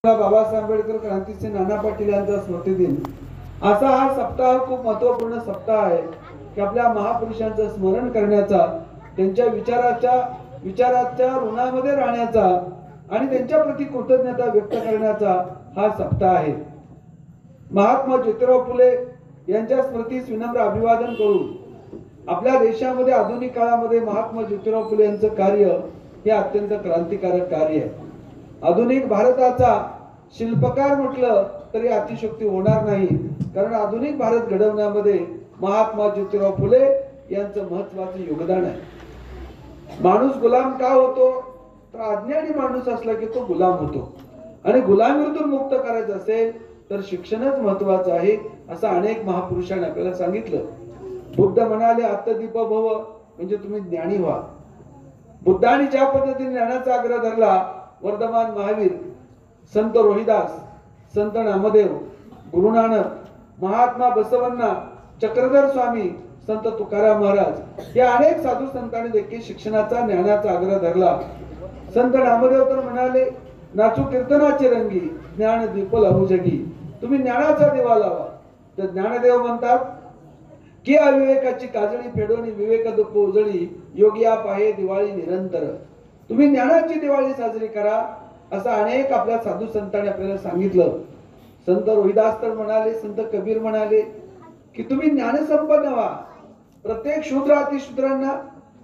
बाबासाहेब आंबेडकर क्रांतीचे नाना पाटील यांचा स्मृती दिन असा हा सप्ताह खूप महत्त्वपूर्ण सप्ताह आहे की आपल्या महापुरुषांचं स्मरण करण्याचा, त्यांच्या विचाराच्या ऋणामध्ये राहण्याचा आणि त्यांच्या प्रती कृतज्ञता व्यक्त करण्याचा हा सप्ताह आहे। महात्मा ज्योतिराव फुले यांच्या स्मृतीस विनम्र अभिवादन करून आपल्या देशामध्ये आधुनिक काळामध्ये महात्मा ज्योतिराव फुले यांचं कार्य हे अत्यंत क्रांतिकारक कार्य आहे। आधुनिक भारताचा शिल्पकार म्हटलं तरी अतिशयोक्ती होणार नाही, कारण आधुनिक भारत घडवण्यामध्ये महात्मा ज्योतिराव फुले यांचं महत्त्वाचं योगदान आहे। माणूस गुलाम का होतो तर अज्ञानी माणूस असला की तो गुलाम होतो, आणि गुलामीतून मुक्त करायचं असेल तर शिक्षणच महत्त्वाचं आहे असं अनेक महापुरुषांनी आपल्याला सांगितलं। बुद्ध म्हणाले आत्मदीप भव, म्हणजे तुम्ही ज्ञानी व्हा। बुद्धांनी ज्या पद्धतीने ज्ञानाचा आग्रह धरला, वर्धमान महावीर, संत रोहिदास, संत नामदेव, गुरु नानक, महात्मा बसवण्णा, चक्रधर स्वामी, संत तुकाराम महाराज या अनेक साधू संतांनी देखील शिक्षणाचा ज्ञानाचा आग्रह धरला। संत नामदेव तर म्हणाले नाचू कीर्तनाचे रंगी, ज्ञान दीप लावू जगी, तुम्ही ज्ञानाचा दिवा लावा। तर ज्ञानदेव म्हणतात की अविवेकाची काजळी फेडून विवेक दुःख उजळी, योगिया पाहे दिवाळी निरंतर, तुम्ही ज्ञानाची दिवाळी साजरी करा असं अनेक आपल्या साधू संतांनी आपल्याला सांगितलं। संत रोहिदास तर म्हणाले, संत कबीर म्हणाले की तुम्ही ज्ञानसंपन्न व्हा। प्रत्येक शूद्र अतिशूद्रांना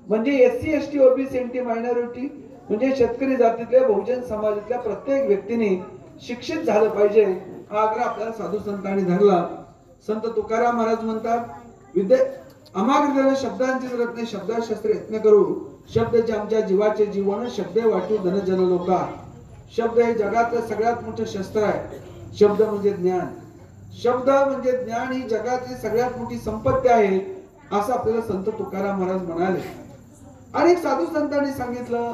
म्हणजे SC ST OBC NT minority म्हणजे शेतकरी जातीतल्या बहुजन समाजातल्या प्रत्येक व्यक्तीने शिक्षित झालं पाहिजे हा आग्रह आपल्याला साधू संतांनी धरला। संत तुकाराम महाराज म्हणतात अमागृताने शब्दांची जरत नाही, शब्दशास्त्र यत्न करू, शब्द जे आमच्या जीवाचे जीवन, शब्द वाटू धन जन लोका। शब्द हे जगातलं सगळ्यात मोठं शस्त्र आहे। शब्द म्हणजे ज्ञान, शब्द म्हणजे ज्ञान ही जगातली सगळ्यात मोठी संपत्ती आहे असं आपल्याला संत तुकाराम महाराज म्हणाले। अनेक साधू संतांनी सांगितलं,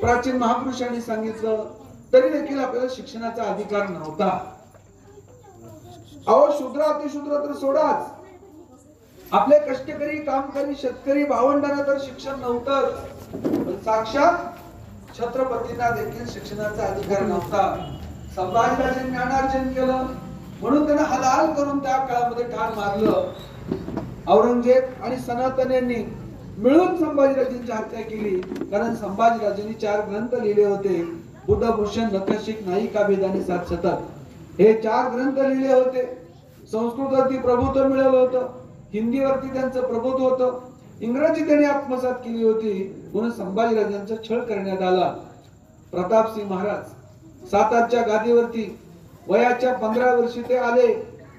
प्राचीन महापुरुषांनी सांगितलं, तरी देखील आपल्याला शिक्षणाचा अधिकार नव्हता। अहो शूद्र अतिशूद्र तर सोडाच, आपले कष्टकरी कामकरी शेतकरी भावंडांना तर शिक्षण नव्हतं, साक्षात छत्रपतींना देखील शिक्षणाचा अधिकार नव्हता। संभाजीराजांनी ज्ञानार्जन केलं म्हणून त्यांना हलाल करून त्या काळामध्ये ठार मारलं। औरंगजेब आणि सनातन यांनी मिळून संभाजीराजांची हत्या केली, कारण संभाजीराजांनी 4 ग्रंथ लिहिले होते, बुद्धभूषण, नखशिख, नायिका भेद आणि 7 शतक हे 4 ग्रंथ लिहिले होते। संस्कृतवरती प्रभुत्व मिळवलं होतं, हिंदीवरती त्यांचं प्रभुत्व होतं, इंग्रजी त्यांनी आत्मसात केली होती, म्हणून संभाजीराजांचा छळ करण्यात आला। प्रतापसिंह महाराज सातारच्या गादीवरती वयाच्या 15 वर्षी ते आले,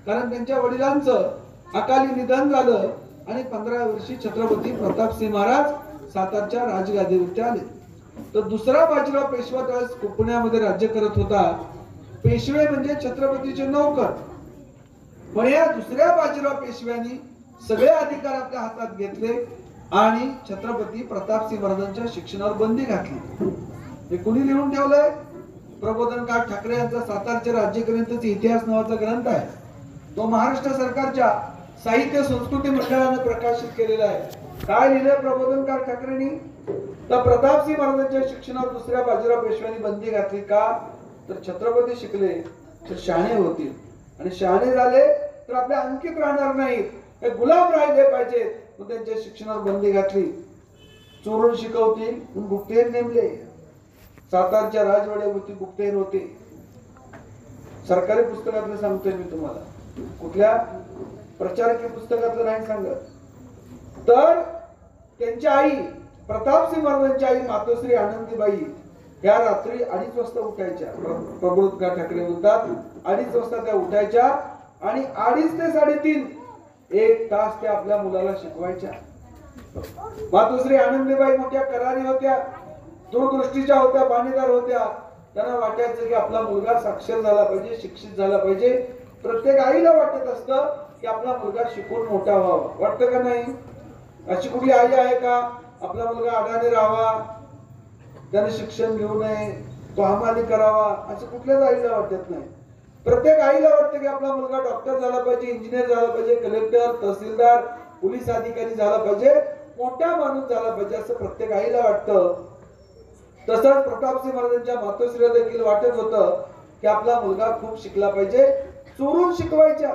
कारण त्यांच्या वडिलांचं अकाली निधन झालं आणि 15 वर्षी छत्रपती प्रतापसिंह महाराज सातारच्या राजगादीवरती आले। तर दुसरा बाजीराव पेशवा त्यावेळेस पुण्यामध्ये राज्य करत होता। पेशवे म्हणजे छत्रपतीचे नौकर, पण या दुसऱ्या बाजीराव पेशव्यांनी सगळे अधिकार आपल्या हातात घेतले आणि छत्रपती प्रतापसिंह महाराजांच्या शिक्षणावर बंदी घातली। हे कुणी लिहून ठेवलंय? प्रबोधनकार ठाकरे यांचा सातारच्या राज्यकर्त्यांचा इतिहास नावाचा ग्रंथ आहे, तो महाराष्ट्र सरकारच्या साहित्य संस्कृती मंडळाने प्रकाशित केलेला आहे। काय लिहिलंय प्रबोधनकार ठाकरेंनी? तर प्रतापसिंह महाराजांच्या शिक्षणावर दुसऱ्या बाजीराव पेशव्यांनी बंदी घातली का? तर छत्रपती शिकले तर शहाणे होतील, आणि शहाणे झाले तर आपल्या अंकित राहणार नाहीत, हे गुलाम राहिले पाहिजेत, मग त्यांच्या शिक्षणावर बंदी घातली। चोरून शिकवतील म्हणून गुप्तहेर नेमले, सातारच्या राजवाड्यावरती गुप्तहेर होते। सरकारी पुस्तकातलं सांगतोय मी तुम्हाला, कुठल्या प्रचारकीय पुस्तकातलं नाही सांगत। तर त्यांची आई प्रतापसिंह महाराजांची आई मातोश्री आनंदीबाई या रात्री 2:30 वाजता उठायच्या। प्रबोधनकार ठाकरे म्हणतात 2:30 वाजता त्या उठायच्या आणि 2:30 ते 3:30 1 तास त्या आपल्या मुलाला शिकवायच्या। मातोश्री आनंदीबाई मोठ्या करारी होत्या, दूरदृष्टीच्या होत्या, बाणीदार होत्या। त्यांना वाटायचं की आपला मुलगा साक्षर झाला पाहिजे, शिक्षित झाला पाहिजे। प्रत्येक आईला वाटत असतं की आपला मुलगा शिकून मोठा व्हावा, वाटतं का नाही? अशी कुठली आई आहे का आपला मुलगा अडाणी राहावा, त्याने शिक्षण घेऊ नये, तो हमाली करावा, असं कुठल्याच आईला वाटत नाही। प्रत्येक आईला वाटतं की आपला मुलगा डॉक्टर झाला पाहिजे, इंजिनियर झाला पाहिजे, कलेक्टर, तहसीलदार, पोलीस अधिकारी झाला पाहिजे, मोठा माणूस झाला पाहिजे, असं प्रत्येक आईला वाटतं। तसंच प्रतापसिंह महाराजांच्या मातोश्रीला देखील वाटत होतं की आपला मुलगा खूप शिकला पाहिजे, चोरून शिकवायच्या.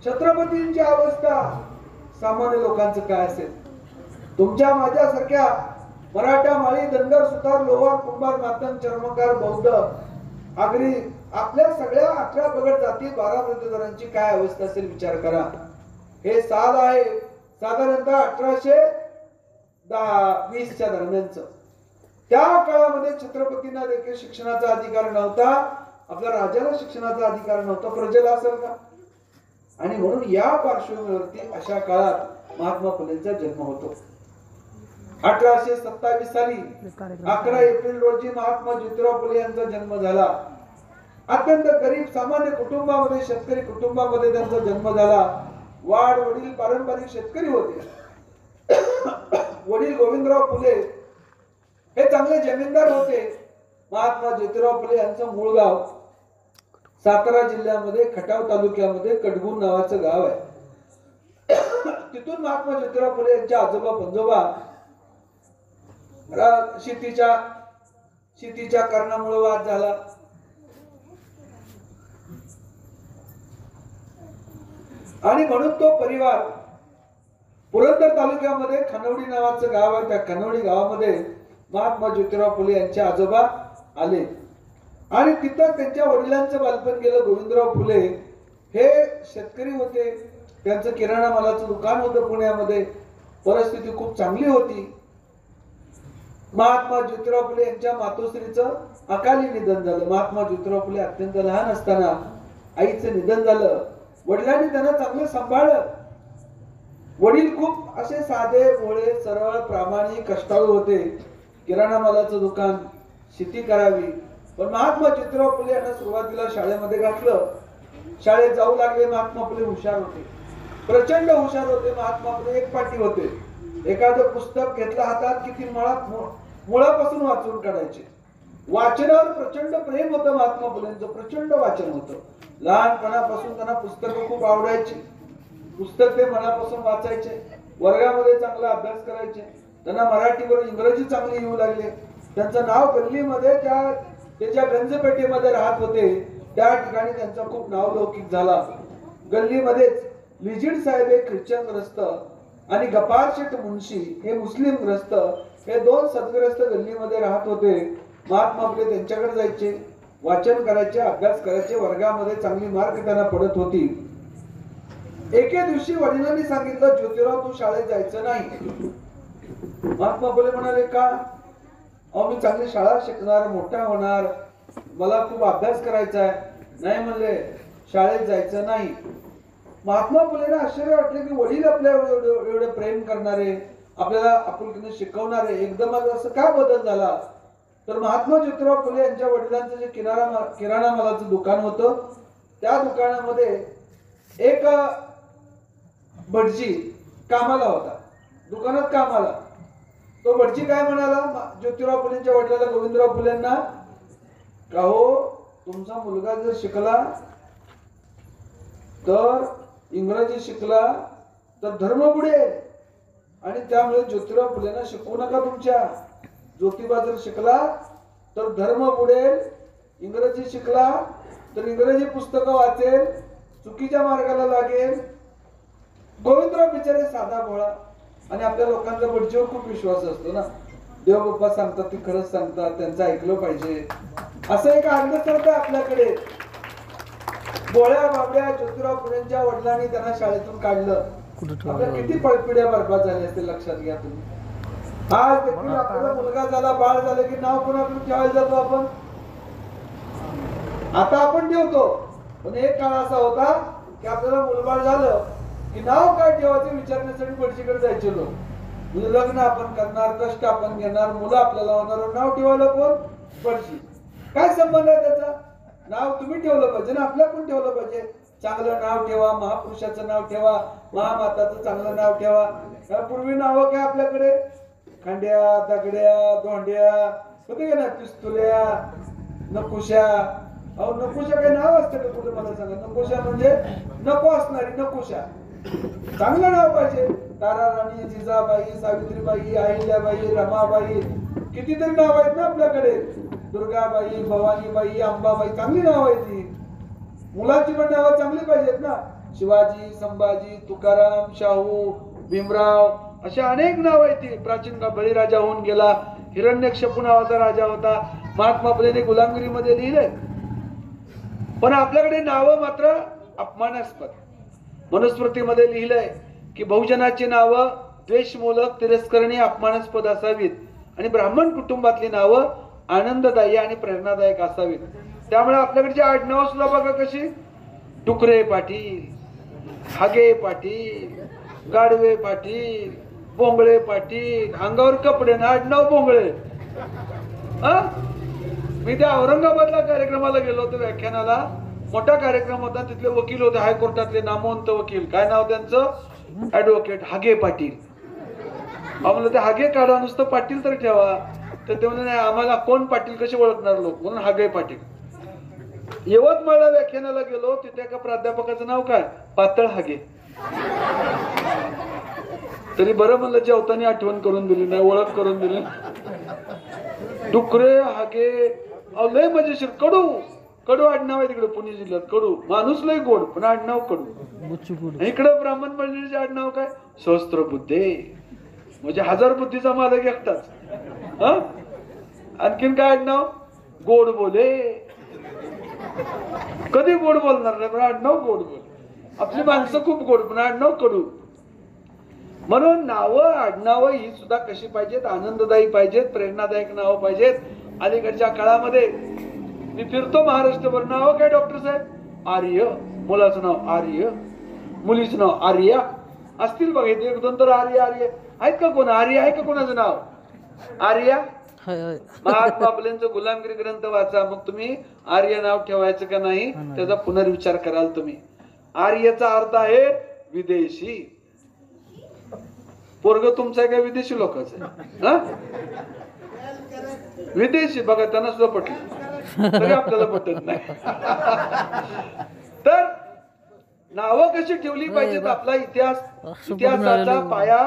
छत्रपतींची अवस्था सामान्य लोकांचं काय असेल? तुमच्या माझ्यासारख्या मराठा, माळी, धनगर, सुतार, लोहार, कुंभार, मातंग, चर्मकार, बौद्ध, आगरी, आपल्या सगळ्या 11 पगड जाती, 12 वृद्धधरांची काय अवस्था असेल विचार करा. हे साल आहे साधारणतः 1820च्या दरम्यानच. त्या काळामध्ये छत्रपतींना देखील शिक्षणाचा अधिकार नव्हता, आपल्या राजाला शिक्षणाचा अधिकार नव्हता, प्रजेला असेल का? आणि म्हणून या पार्श्वभूमीवरती अशा काळात महात्मा फुलेंचा जन्म होतो. 1827 साली 11 एप्रिल रोजी महात्मा ज्योतिराव फुले यांचा जन्म झाला. अत्यंत गरीब सामान्य कुटुंबामध्ये, शेतकरी कुटुंबामध्ये त्यांचा जन्म झाला. वडील पारंपरिक शेतकरी होते. वडील गोविंदराव फुले हे चांगले जमीनदार होते. महात्मा ज्योतिराव फुले यांचं मूळ गाव सातारा जिल्ह्यामध्ये खटाव तालुक्यामध्ये कडगुण नावाचं गाव आहे. तिथून महात्मा ज्योतिराव फुले यांच्या आजोबा पंजोबा शेतीच्या कारणामुळे वाद झाला. आणि म्हणून तो परिवार पुरंदर तालुक्यामध्ये खनवडी नावाचं गाव आहे, त्या खनवडी गावामध्ये महात्मा ज्योतिराव फुले यांचे आजोबा आले आणि तिथं त्यांच्या वडिलांचं बालपण गेलं. गोविंदराव फुले हे शेतकरी होते, त्यांचं किराणा मालाचं दुकान होतं पुण्यामध्ये, परिस्थिती खूप चांगली होती. महात्मा ज्योतिराव फुले यांच्या मातोश्रीचं अकाली निधन झालं. महात्मा ज्योतिराव फुले अत्यंत लहान असताना आईचं निधन झालं. वडिलांनी त्यांना चांगलं सांभाळलं. वडील खूप असे साधे भोळे, सरळ, प्रामाणिक, कष्टाळू होते. किराणा मालाचं दुकान, शेती करावी. पण महात्मा ज्योतिराव फुले यांना सुरुवातीला शाळेमध्ये घातलं. शाळेत जाऊ लागले. महात्मा फुले हुशार होते, प्रचंड हुशार होते. महात्मा फुले एकपाटी होते. एखादं पुस्तक घेतलं हातात की मुळापासून वाचून काढायचे. वाचनावर प्रचंड प्रेम होतं महात्मा फुलेंचं, प्रचंड वाचन होतं. लहानपणापासून त्यांना पुस्तकं खूप आवडायची. पुस्तक ते मनापासून वाचायचे. वर्गामध्ये चांगला अभ्यास करायचे. त्यांना मराठीवर इंग्रजी चांगली येऊ लागले. त्यांचं नाव गल्लीमध्ये त्याच्या गंजपेठेमध्ये राहत होते, त्या ठिकाणी त्यांचा खूप नावलौकिक झाला. गल्लीमध्येच लिजिड साहेब हे ख्रिश्चन ग्रस्त आणि गपार शेठ मुन्शी हे मुस्लिम ग्रस्त, हे 2 सद्ग्रस्त गल्लीमध्ये राहत होते. महात्मा फुले त्यांच्याकडे जायचे, वाचन करायचे, अभ्यास करायचे. वर्गामध्ये चांगली मार्क त्यांना पडत होती. एके दिवशी वडिलांनी सांगितलं, ज्योतिराव तू शाळेत जायचं नाही. महात्मा फुले म्हणाले, का? अहो मी चांगली शाळा शिकणार, मोठा होणार, मला खूप अभ्यास करायचा आहे. नाही म्हणले, शाळेत जायचं नाही. महात्मा फुलेंना आश्चर्य वाटले की वडील आपल्या एवढे प्रेम करणारे, आपल्याला आपुलकीने शिकवणारे, एकदम असं का बदल झाला? तर महात्मा ज्योतिराव फुले यांच्या वडिलांचं जे किराणा मालाचं दुकान होतं, त्या दुकानामध्ये एक भटजी कामाला होता, दुकानात कामाला. तो भटजी काय म्हणाला ज्योतिराव फुलेंच्या वडिलांना, गोविंदराव फुलेंना, का हो तुमचा मुलगा जर शिकला तर इंग्रजी शिकला तर धर्म बुडेल, आणि त्यामुळे ज्योतिराव फुलेंना शिकवू नका. तुमच्या ज्योतिबा जर शिकला तर धर्म बुडेल, इंग्रजी शिकला तर इंग्रजी पुस्तकं वाचेल, चुकीच्या मार्गाला लागेल. गोविंदराव बिचारे साधा भोळा, आणि आपल्या लोकांचा भटजीवर खूप विश्वास असतो ना. देवबाप्पा सांगतात ते खरंच सांगतात, त्यांचं ऐकलं पाहिजे, असं एक अंधश्रद्धा आपल्याकडे. भोळ्या बाबड्या ज्योतिराव फुलेंच्या वडिलांनी त्यांना शाळेतून काढलं. आपल्या किती पळपिड्या बरबाद झाल्या असते लक्षात घ्या तुम्ही. आज देखील आपल्याला मुलगा झाला, बाळ झालं की नाव कोणाकडून ठेवायला जातो आपण? आता आपण ठेवतो, पण एक काळ असा होता की आपल्याला मुलबाळ झालं की नाव काय ठेवायचं विचारण्यासाठी भटजीकडे जायचे लोक. म्हणजे लग्न आपण करणार, कष्ट आपण घेणार, मुलं आपल्याला होणार, नाव ठेवायला कोण? भटजी. काय संबंध आहे त्याचा? नाव तुम्ही ठेवलं पाहिजे ना, आपल्या पण ठेवलं पाहिजे. चांगलं नाव ठेवा, महापुरुषाचं नाव ठेवा, महामाताचं चांगलं नाव ठेवा. पूर्वी नाव काय आपल्याकडे? खांड्या, दगड्या, धोंड्या होते का ना, पिस्तुल्या, नकुशा. अहो नकुशा काही नाव असतं का कुठे? मला सांगा. नकुशा म्हणजे नको असणारी नकुशा. चांगलं नाव पाहिजे. तारा राणी, जिजाबाई, सावित्रीबाई, अहिल्याबाई, रमाबाई, कितीतरी नाव आहेत ना आपल्याकडे. दुर्गाबाई, भवानीबाई, अंबाबाई चांगली नाव आहे ती. मुलांची पण नावं चांगली पाहिजेत ना. शिवाजी, संभाजी, तुकाराम, शाहू, भीमराव अशा अनेक नाव आहेत ती. प्राचीन काळ बळीराजा होऊन गेला. हिरण्यकश्यपू नावाचा राजा होता. महात्मा फुलेने गुलामगिरीमध्ये लिहिले. पण आपल्याकडे नावं मात्र अपमानास्पद. मनुस्मृतीमध्ये लिहिलंय की बहुजनाची नावं द्वेषमूलक, तिरस्करणीय, अपमानास्पद असावीत आणि ब्राह्मण कुटुंबातली नावं आनंददायी आणि प्रेरणादायक असावीत. त्यामुळे आपल्याकडची आडनावं सुद्धा बघा कशी. डुकरे पाटील, हागे पाटील, गाडवे पाटील, बोंगळे पाटील. अंगावर कपडे ना आडनाव बोंगळे. मी त्या औरंगाबादला कार्यक्रमाला गेलो होतो व्याख्यानाला. मोठा कार्यक्रम होता. तिथले वकील होते हायकोर्टातले नामवंत वकील. काय नाव त्यांचं? ऍडव्होकेट हागे पाटील. आम्हाला ते हागे काढा, नुसतं पाटील तर ठेवा. तर ते म्हणले नाही, आम्हाला कोण पाटील कसे ओळखणार लोक, म्हणून हागे पाटील. यवतमाळला व्याख्यानाला गेलो. तिथे एका प्राध्यापकाचं नाव काय? पातळ हागे. तरी बरं म्हणलं जेवताना आठवण करून दिली नाही, ओळख करून दिली. डुकरे, हागे, लय मजेशीर. कडू कडू आडनाव आहे तिकडे पुणे जिल्ह्यात. कडू माणूस लय गोड पण आडनाव कडू. इकडे ब्राह्मण मंडळीचे आडनाव काय? सहस्त्र बुद्धे, म्हणजे 1000 बुद्धीचा मालक एकटाच. आणखीन काय आडनाव? गोड बोले. कधी गोड बोलणार नाही पण आडनाव गोड बोल. आपली माणसं खूप गोड पण आडनाव कडू. म्हणून नावं आडनावं ही सुद्धा कशी पाहिजेत? आनंददायी पाहिजेत, प्रेरणादायक नावं पाहिजेत. अलीकडच्या काळामध्ये मी फिरतो महाराष्ट्रभर. नाव काय डॉक्टर साहेब? आर्य. मुलाचं नाव आर्य, मुलीचं नाव आर्या. असतील बघा इथे 1-2 तर आर्य. आर्य आहेत का? कोण आर्य आहे का? कोणाचं नाव आर्या? महात्मा फुलेंचं गुलामगिरी ग्रंथ वाचा, मग तुम्ही आर्य नाव ठेवायचं का नाही त्याचा पुनर्विचार कराल तुम्ही. आर्यचा अर्थ आहे विदेशी. पोरग तुमचं आहे का विदेशी लोकांचं आहे? विदेशी. बघा त्यांना सुद्धा पटलं तरी आपल्याला पटत नाही. तर नावं कशी ठेवली पाहिजेत? आपला इतिहासाचा पाया,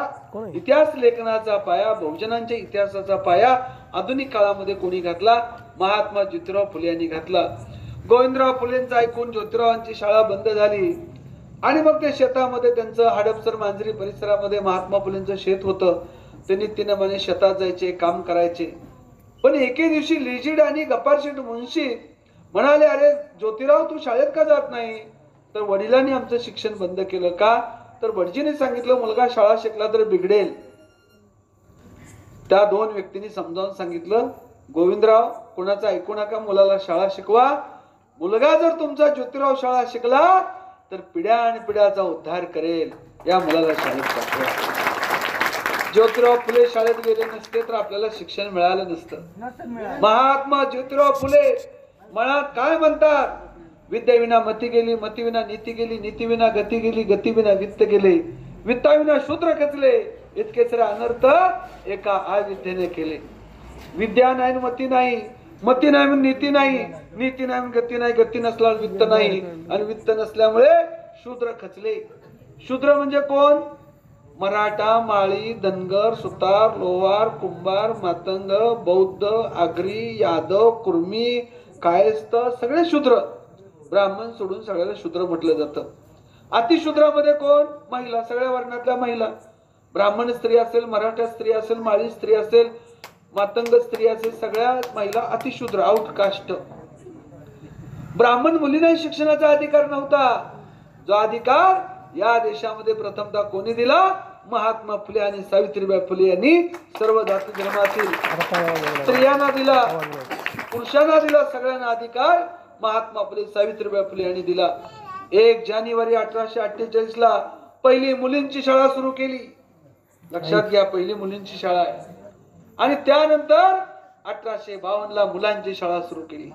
इतिहास लेखनाचा पाया, बहुजनांच्या इतिहासाचा पाया आधुनिक काळामध्ये कोणी घातला? महात्मा ज्योतिराव फुले यांनी घातला. गोविंदराव फुलेंचं ऐकून ज्योतिरावांची शाळा बंद झाली आणि मग ते शेतामध्ये त्यांचं हडपसर मांजरी परिसरामध्ये महात्मा फुलेंचं शेत होतं. ते नित्यनेमाने शेतात जायचे, काम करायचे. पण एके दिवशी लिजिड आणि गप्पारशेठ मुन्शी म्हणाले, अरे ज्योतिराव तू शाळेत का जात नाही? तर वडिलांनी आमचं शिक्षण बंद केलं. का? तर भटजीने सांगितलं मुलगा शाळा शिकला तर बिघडेल. त्या 2 व्यक्तींनी समजावून सांगितलं, गोविंदराव कोणाचं ऐकू नका, मुलाला शाळा शिकवा. मुलगा जर तुमचा ज्योतिराव शाळा शिकला तर पिढ्या आणि पिढ्याचा उद्धार करेल. या मुलाला शाळेत पाठवा. ज्योतिराव फुले शाळेत गेले नसते तर आपल्याला शिक्षण मिळालं नसतं. महात्मा ज्योतिराव फुले मनात काय म्हणतात? विद्येविना मती गेली, मतीविना नीती गेली, नीतीविना गती गेली, गतीविना वित्त गेले, वित्ताविना शूद्र खचले, इतके सारे अनर्थ एका अविद्येने केले. विद्या नाही, मती नाही, मती नाही, नीती नाही, नीती नाही, गती नाही, गती नसल्यावर वित्त नाही, आणि वित्त नसल्यामुळे शूद्र खचले. शूद्र म्हणजे कोण? मराठा, माळी, धनगर, सुतार, लोहार, कुंभार, मातंग, बौद्ध, आगरी, यादव, कुर्मी, कायस्थ सगळे शूद्र. ब्राह्मण सोडून सगळ्याला शूद्र म्हटलं जातं. अतिशूद्रामध्ये कोण? महिला. सगळ्या वर्णातल्या महिला. ब्राह्मण स्त्री असेल, मराठा स्त्री असेल, माळी स्त्री असेल, मातंग स्त्री असेल, सगळ्या महिला अतिशूद्र, आउटकास्ट. ब्राह्मण मुलींना शिक्षणाचा अधिकार नव्हता. जो अधिकार या देशामध्ये प्रथमतः कोणी दिला? महात्मा फुले आणि सावित्रीबाई फुले यांनी सर्व जाती धर्मातील स्त्रियांना दिला, पुरुषांना दिला. सगळ्यांना अधिकार महात्मा फुले सावित्रीबाई फुले यांनी दिला. 1 जानेवारी 1848 ला पहिली मुलींची शाळा सुरू केली. लक्षात घ्या, पहिली मुलींची शाळा आहे. आणि त्यानंतर 1852 ला मुलांची शाळा सुरू केली.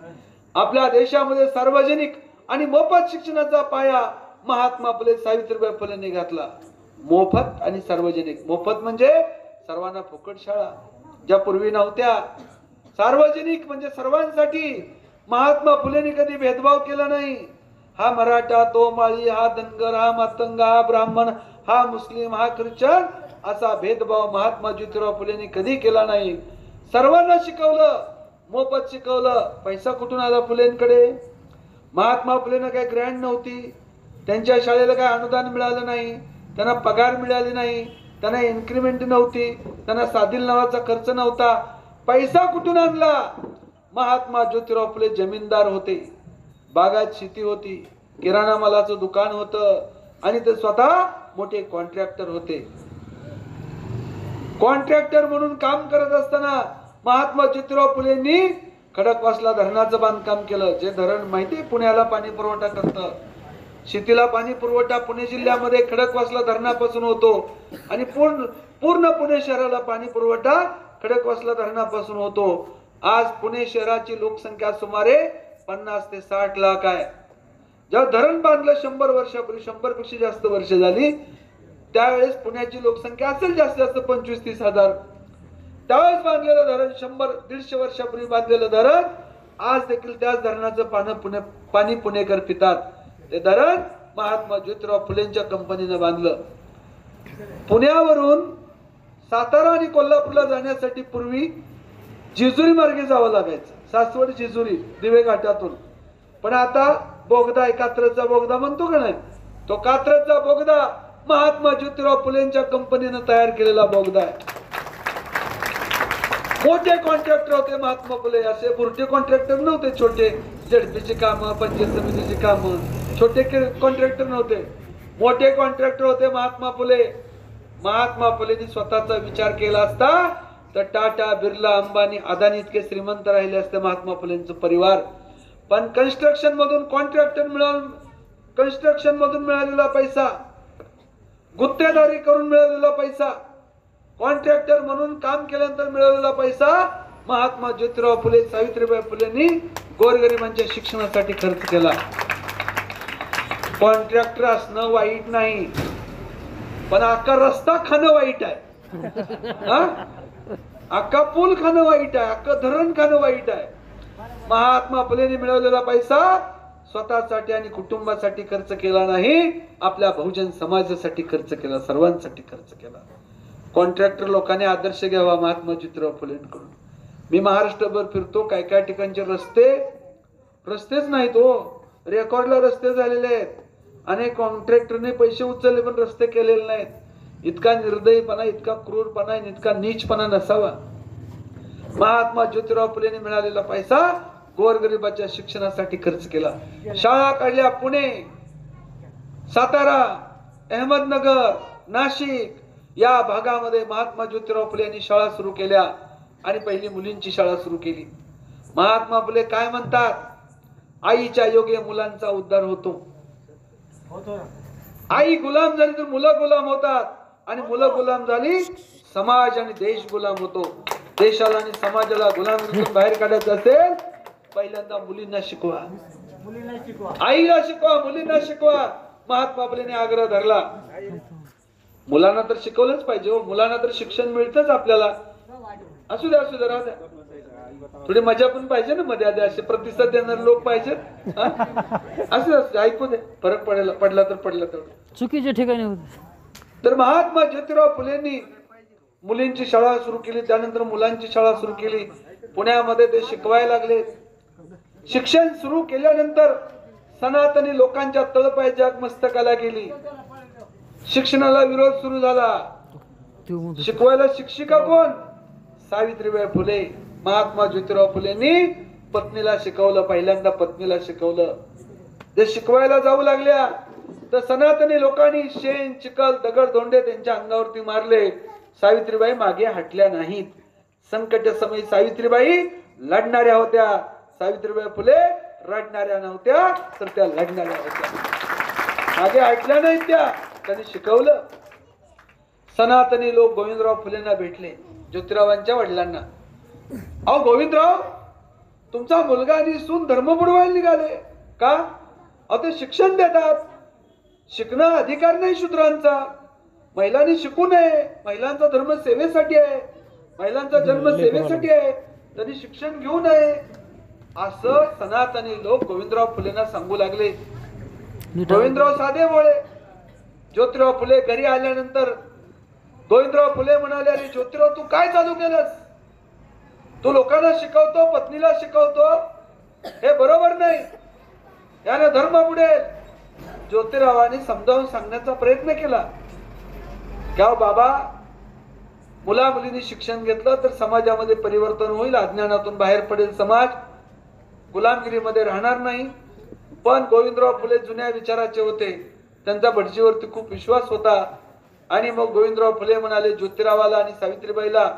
आपल्या देशामध्ये सार्वजनिक आणि मोफत शिक्षणाचा पाया महात्मा फुले सावित्रीबाई फुलेंनी घातला. मोफत आणि सार्वजनिक. मोफत म्हणजे सर्वांना फुकट शाळा ज्या पूर्वी नव्हत्या. सार्वजनिक म्हणजे सर्वांसाठी. महात्मा फुलेंनी कधी भेदभाव केला नाही. हा मराठा, तो माळी, हा धनगर, हा मातंग, हा ब्राह्मण, हा मुस्लिम, हा ख्रिश्चन असा भेदभाव महात्मा ज्योतिराव फुलेंनी कधी केला नाही. सर्वांना शिकवलं. मोफत शिकवलं. पैसा कुठून आला फुलेंकडे? महात्मा फुलेंना काही ग्रँड नव्हती, त्यांच्या शाळेला काही अनुदान मिळालं नाही, त्यांना पगार मिळाली नाही, त्यांना इन्क्रिमेंट नव्हती, त्यांना साधील नावाचा खर्च नव्हता. पैसा कुठून आणला? महात्मा ज्योतिराव फुले जमीनदार होते, बागात शेती होती, किराणा मालाचं दुकान होतं आणि ते स्वतः मोठे कॉन्ट्रॅक्टर होते. कॉन्ट्रॅक्टर म्हणून काम करत असताना महात्मा ज्योतिराव फुलेंनी खडकवासला धरणाचं बांधकाम केलं. जे धरण माहिती पुण्याला पाणी पुरवठा करतं, शेतीला पाणी पुरवठा पुणे जिल्ह्यामध्ये खडकवासला धरणापासून होतो आणि पूर्ण पुणे शहराला पाणी पुरवठा खडकवासला धरणापासून होतो. आज पुणे शहराची लोकसंख्या सुमारे 50 ते 60 लाख आहे. जेव्हा धरण बांधलं 100 वर्षापूर्वी, 100 पेक्षा जास्त वर्ष झाली, त्यावेळेस पुण्याची लोकसंख्या असेल जास्तीत जास्त 25-30 हजार. त्यावेळेस बांधलेलं धरण, 100-150 वर्षापूर्वी बांधलेलं धरण, आज देखील त्याच धरणाचं पाणी पुणेकर पितात. ते धरण महात्मा ज्योतिराव फुलेंच्या कंपनीने बांधलं. पुण्यावरून सातारा आणि कोल्हापूरला जाण्यासाठी पूर्वी जेजुरी मार्गे जावं लागायचं, सासवड जेजुरी दिवे घाटातून. पण आता बोगदा आहे, कात्रजचा बोगदा म्हणतो का नाही, तो कात्रजचा बोगदा महात्मा ज्योतिराव फुलेंच्या कंपनीने तयार केलेला बोगदा आहे. मोठे कॉन्ट्रॅक्टर होते महात्मा फुले, असे बुरटे कॉन्ट्रॅक्टर नव्हते. छोटे झेडपीची कामं, पंचायत समितीची कामं, छोटे कॉन्ट्रॅक्टर नव्हते, मोठे कॉन्ट्रॅक्टर होते महात्मा फुले. महात्मा फुलेंनी स्वतःचा विचार केला असता तर टाटा, बिर्ला, अंबानी, अदानी इतके श्रीमंत राहिले असते महात्मा फुलेंचं परिवार. पण कन्स्ट्रक्शन मधून कन्स्ट्रक्शन मधून मिळालेला पैसा, गुत्तेदारी करून मिळालेला पैसा, कॉन्ट्रॅक्टर म्हणून काम केल्यानंतर मिळालेला पैसा महात्मा ज्योतिराव फुले, सावित्रीबाई फुलेंनी गोरगरिबांच्या शिक्षणासाठी खर्च केला. कॉन्ट्रॅक्टर असणं वाईट नाही, पण अख्खा रस्ता खाणं वाईट आहे, अख्खा पूल खाणं वाईट आहे, अख्खं धरण खाणं वाईट आहे. महात्मा फुलेंनी मिळवलेला पैसा स्वतःसाठी आणि कुटुंबासाठी खर्च केला नाही, आपल्या बहुजन समाजासाठी खर्च केला, सर्वांसाठी खर्च केला. कॉन्ट्रॅक्टर लोकांनी आदर्श घ्यावा महात्मा ज्योतिराव फुलेंकडून. मी महाराष्ट्रभर फिरतो, काय काय ठिकाणचे रस्तेच नाहीत हो, रेकॉर्डला रस्ते झालेले आहेत. अनेक कॉन्ट्रॅक्टरने पैसे उचलले पण रस्ते केलेले नाहीत. इतका निर्दयीपणा, इतका क्रूरपणा, इतका नीचपणा नसावा. महात्मा ज्योतिराव फुलेंनी मिळालेला पैसा गोरगरिबाच्या शिक्षणासाठी खर्च केला. शाळा काढल्या पुणे, सातारा, अहमदनगर, नाशिक या भागामध्ये महात्मा ज्योतिराव फुले यांनी शाळा सुरू केल्या आणि पहिली मुलींची शाळा सुरू केली. महात्मा फुले काय म्हणतात, आईच्या योगे मुलांचा उद्धार होतो. आई गुलाम झाली तर मुलं गुलाम होतात, आणि मुलं गुलाम झाली समाज आणि देश गुलाम होतो. देशाला आणि समाजाला गुलामीतून बाहेर काढायचं असेल, पहिल्यांदा मुलींना शिकवा, आईला शिकवा, मुलींना शिकवा. महात्मा फुलेंनी आग्रह धरला. मुलांना तर शिकवलंच पाहिजे हो, मुलांना तर शिक्षण मिळतच आपल्याला. असू द्या राहू द्या, थोडी मजा पण पाहिजे ना मध्ये आधी, असे प्रतिसाद देणारे लोक पाहिजेत. असू ऐकू दे, फरक पडला तर पडला तेवढं. चुकीच्या ठिकाणी होत. तर महात्मा ज्योतिराव फुलेंनी मुलींची शाळा सुरू केली, त्यानंतर मुलांची शाळा सुरू केली. पुण्यामध्ये ते शिकवायला लागले. शिक्षण सुरू केल्यानंतर सनातनी लोकांच्या तळपाय जाग मस्तकाला गेली. शिक्षणाला विरोध सुरू झाला. शिकवायला शिक्षिका कोण? सावित्रीबाई फुले. महात्मा ज्योतिराव फुलेंनी पत्नीला शिकवलं, पहिल्यांदा पत्नीला शिकवलं. जे शिकवायला जाऊ लागल्या तर सनातनी लोकांनी शेण, चिखल, दगड, धोंडे त्यांच्या अंगावरती मारले. सावित्रीबाई मागे हटल्या नाहीत. संकट समयी सावित्रीबाई लढणाऱ्या होत्या. सावित्रीबाई फुले रडणाऱ्या नव्हत्या, तर त्या लढणाऱ्या होत्या. मागे हटल्या नाहीत त्या, त्यांनी शिकवलं. सनातनी लोक गोविंदराव फुलेंना भेटले, ज्योतिरावांच्या वडिलांना. अहो गोविंदराव, तुमचा मुलगा आणि सून धर्म बुडवायला निघाले का? अहो ते शिक्षण देतात. शिकणं अधिकार नाही शूद्रांचा. महिलांनी शिकू नये. महिलांचा धर्म सेवेसाठी आहे, महिलांचा जन्म सेवेसाठी आहे, त्यांनी शिक्षण घेऊ नये, असं सनातनी लोक गोविंदराव फुलेंना सांगू लागले. गोविंदराव साधे भोळे. ज्योतिराव फुले घरी आल्यानंतर गोविंदराव फुले म्हणाले, अरे ज्योतिराव तू काय चालू केलंस? तू लोकांना शिकवतो, पत्नीला शिकवतो, हे बरोबर नाही, याने धर्म बुडेल. ज्योतिरावांनी समजावून सांगण्याचा प्रयत्न केला की बाबा, मुला मुलींनी शिक्षण घेतलं तर समाजामध्ये परिवर्तन होईल, अज्ञानातून बाहेर पडेल समाज, गुलामगिरीमध्ये राहणार नाही. पण गोविंदराव फुले जुन्या विचाराचे होते, त्यांचा भटजीवरती खूप विश्वास होता. आणि मग गोविंदराव फुले म्हणाले ज्योतिरावाला आणि सावित्रीबाईला,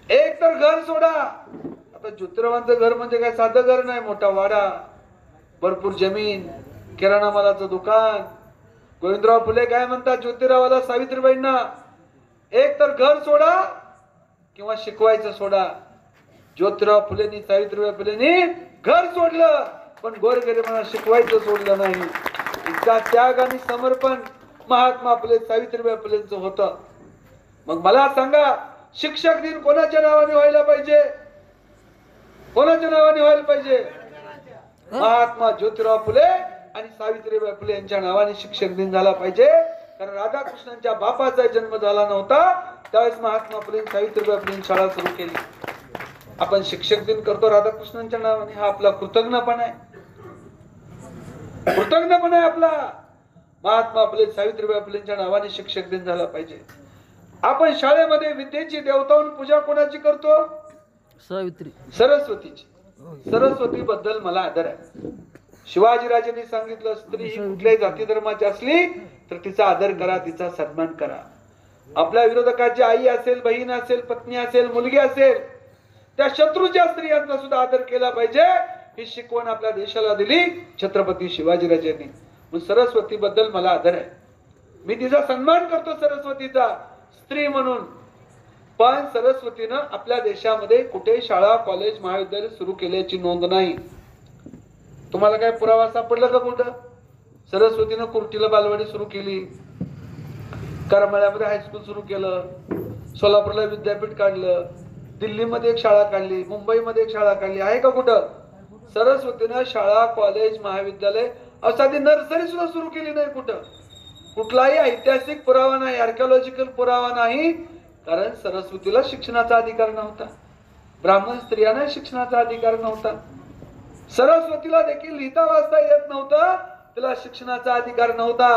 एक तर घर सोडा. आता ज्योतिरावांचं घर म्हणजे काय साधं घर नाही, मोठा वाडा, भरपूर जमीन, किराणा मालाचं दुकान. गोविंदराव फुले काय म्हणतात ज्योतिरावाला, सावित्रीबाईंना, एक तर घर सोडा किंवा शिकवायचं सोडा. ज्योतिराव फुलेंनी, सावित्रीबाई फुलेंनी घर सोडलं, पण गोरगरिबांना शिकवायचं सोडलं नाही. इतका त्याग आणि समर्पण महात्मा फुले, सावित्रीबाई फुलेंचं होतं. मग मला सांगा, शिक्षक दिन कोणाच्या नावाने व्हायला पाहिजे? कोणाच्या नावाने व्हायला पाहिजे? महात्मा ज्योतिराव फुले आणि सावित्रीबाई फुले यांच्या नावाने शिक्षक दिन झाला पाहिजे. कारण राधाकृष्णांच्या बापाचा जन्म झाला नव्हता त्यावेळेस महात्मा फुले, सावित्रीबाई फुले शाळा सुरू केली. आपण शिक्षक दिन करतो राधाकृष्णांच्या नावाने, हा आपला कृतज्ञपणा आहे. कृतज्ञपणा आहे आपला. महात्मा फुले, सावित्रीबाई फुलेंच्या नावाने शिक्षक दिन झाला पाहिजे. आपण शाळेमध्ये विद्येची देवतावून पूजा कोणाची करतो? सावित्री, सरस्वतीची. सरस्वती बद्दल मला आदर आहे. शिवाजीराजांनी सांगितलं, स्त्री ही कुठल्याही जाती धर्माची असली तर तिचा आदर करा, तिचा सन्मान करा. आपल्या विरोधकाची आई असेल, बहीण असेल, पत्नी असेल, मुलगी असेल, त्या शत्रूच्या स्त्रियांचा सुद्धा आदर केला पाहिजे. ही शिकवण आपल्या देशाला दिली छत्रपती शिवाजीराजांनी. म्हणून सरस्वती बद्दल मला आदर आहे. मी तिचा सन्मान करतो, सरस्वतीचा स्त्री म्हणून. पण सरस्वतीनं आपल्या देशामध्ये कुठे शाळा, कॉलेज, महाविद्यालय सुरू केल्याची नोंद नाही. तुम्हाला काय पुरावा सापडला का कुठं? सरस्वतीनं कुर्टीला बालवाडी सुरू केली, करमाळ्यामध्ये हायस्कूल सुरू केलं, सोलापूरला विद्यापीठ काढलं, दिल्लीमध्ये एक शाळा काढली, मुंबईमध्ये एक शाळा काढली, आहे का कुठं? सरस्वतीनं शाळा, कॉलेज, महाविद्यालय, साधी नर्सरी सुद्धा सुरू केली नाही कुठं. कुठलाही ऐतिहासिक पुरावा नाही, आर्किओलॉजिकल पुरावा नाही. कारण सरस्वतीला शिक्षणाचा अधिकार नव्हता, ब्राह्मण स्त्रियांना शिक्षणाचा अधिकार नव्हता. सरस्वतीला देखील लिहिता वाचता येत नव्हतं, तिला शिक्षणाचा अधिकार नव्हता.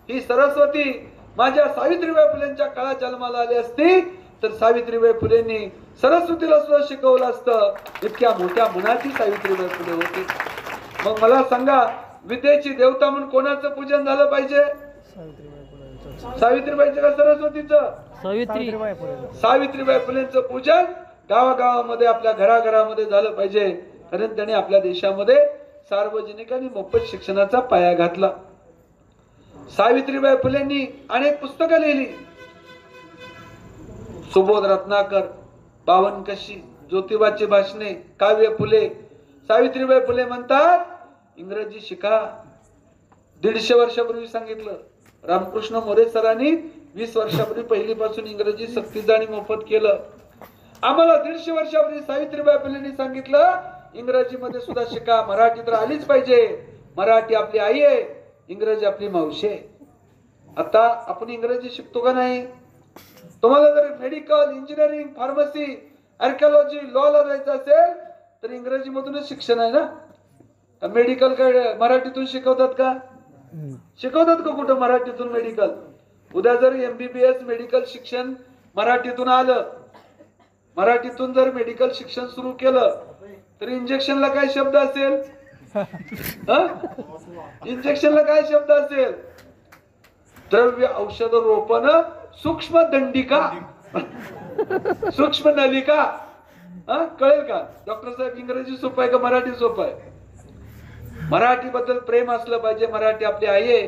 ही सरस्वती माझ्या सावित्रीबाई फुलेंच्या काळात जन्माला आली असती तर सावित्रीबाई फुलेंनी सरस्वतीला सुद्धा शिकवलं असतं. इतक्या मोठ्या मनाची सावित्रीबाई फुले होती. मग मला सांगा, विद्येची देवता म्हणून कोणाचं पूजन झालं पाहिजे? सावित्रीबाईचं का सरस्वतीचं? सावित्रीबाई फुलेंचं पूजन गावागावामध्ये, आपल्या घराघरामध्ये झालं पाहिजे. कारण त्याने आपल्या देशामध्ये सार्वजनिक आणि मोफत शिक्षणाचा पाया घातला. सावित्रीबाई फुलेंनी अनेक पुस्तकं लिहिली. सुबोध रत्नाकर, बावनकशी, ज्योतिबाची भाषणे, काव्य फुले. सावित्रीबाई फुले म्हणतात, इंग्रजी शिका. 150 वर्षापूर्वी सांगितलं. रामकृष्ण मोरे सरांनी 20 वर्षापूर्वी पहिलीपासून इंग्रजी सक्तीचं आणि मोफत केलं. आम्हाला 150 वर्षापूर्वी सावित्रीबाई फुलेंनी सांगितलं, इंग्रजीमध्ये सुद्धा शिका. मराठी तर आलीच पाहिजे. मराठी आपली आई आहे, इंग्रजी आपली मावशी आहे. आता आपण इंग्रजी शिकतो का नाही? तुम्हाला जर medical, engineering, pharmacy, archaeology, law ला जायचं असेल तर इंग्रजी मधूनच शिक्षण आहे ना. मेडिकल काय मराठीतून शिकवतात का? शिकवतात का कुठं मराठीतून मेडिकल? उद्या जर MBBS मेडिकल शिक्षण मराठीतून आलं, मराठीतून जर मेडिकल शिक्षण सुरू केलं तर इंजेक्शनला काय शब्द असेल? इंजेक्शनला काय शब्द असेल? द्रव्य औषध रोपण सूक्ष्म दंडिका, सूक्ष्म नलिका. कळेल का? डॉक्टर साहेब, इंग्रजी सोपं आहे का मराठी सोपं आहे? मराठी बद्दल प्रेम असलं पाहिजे. मराठी आपली आई आहे.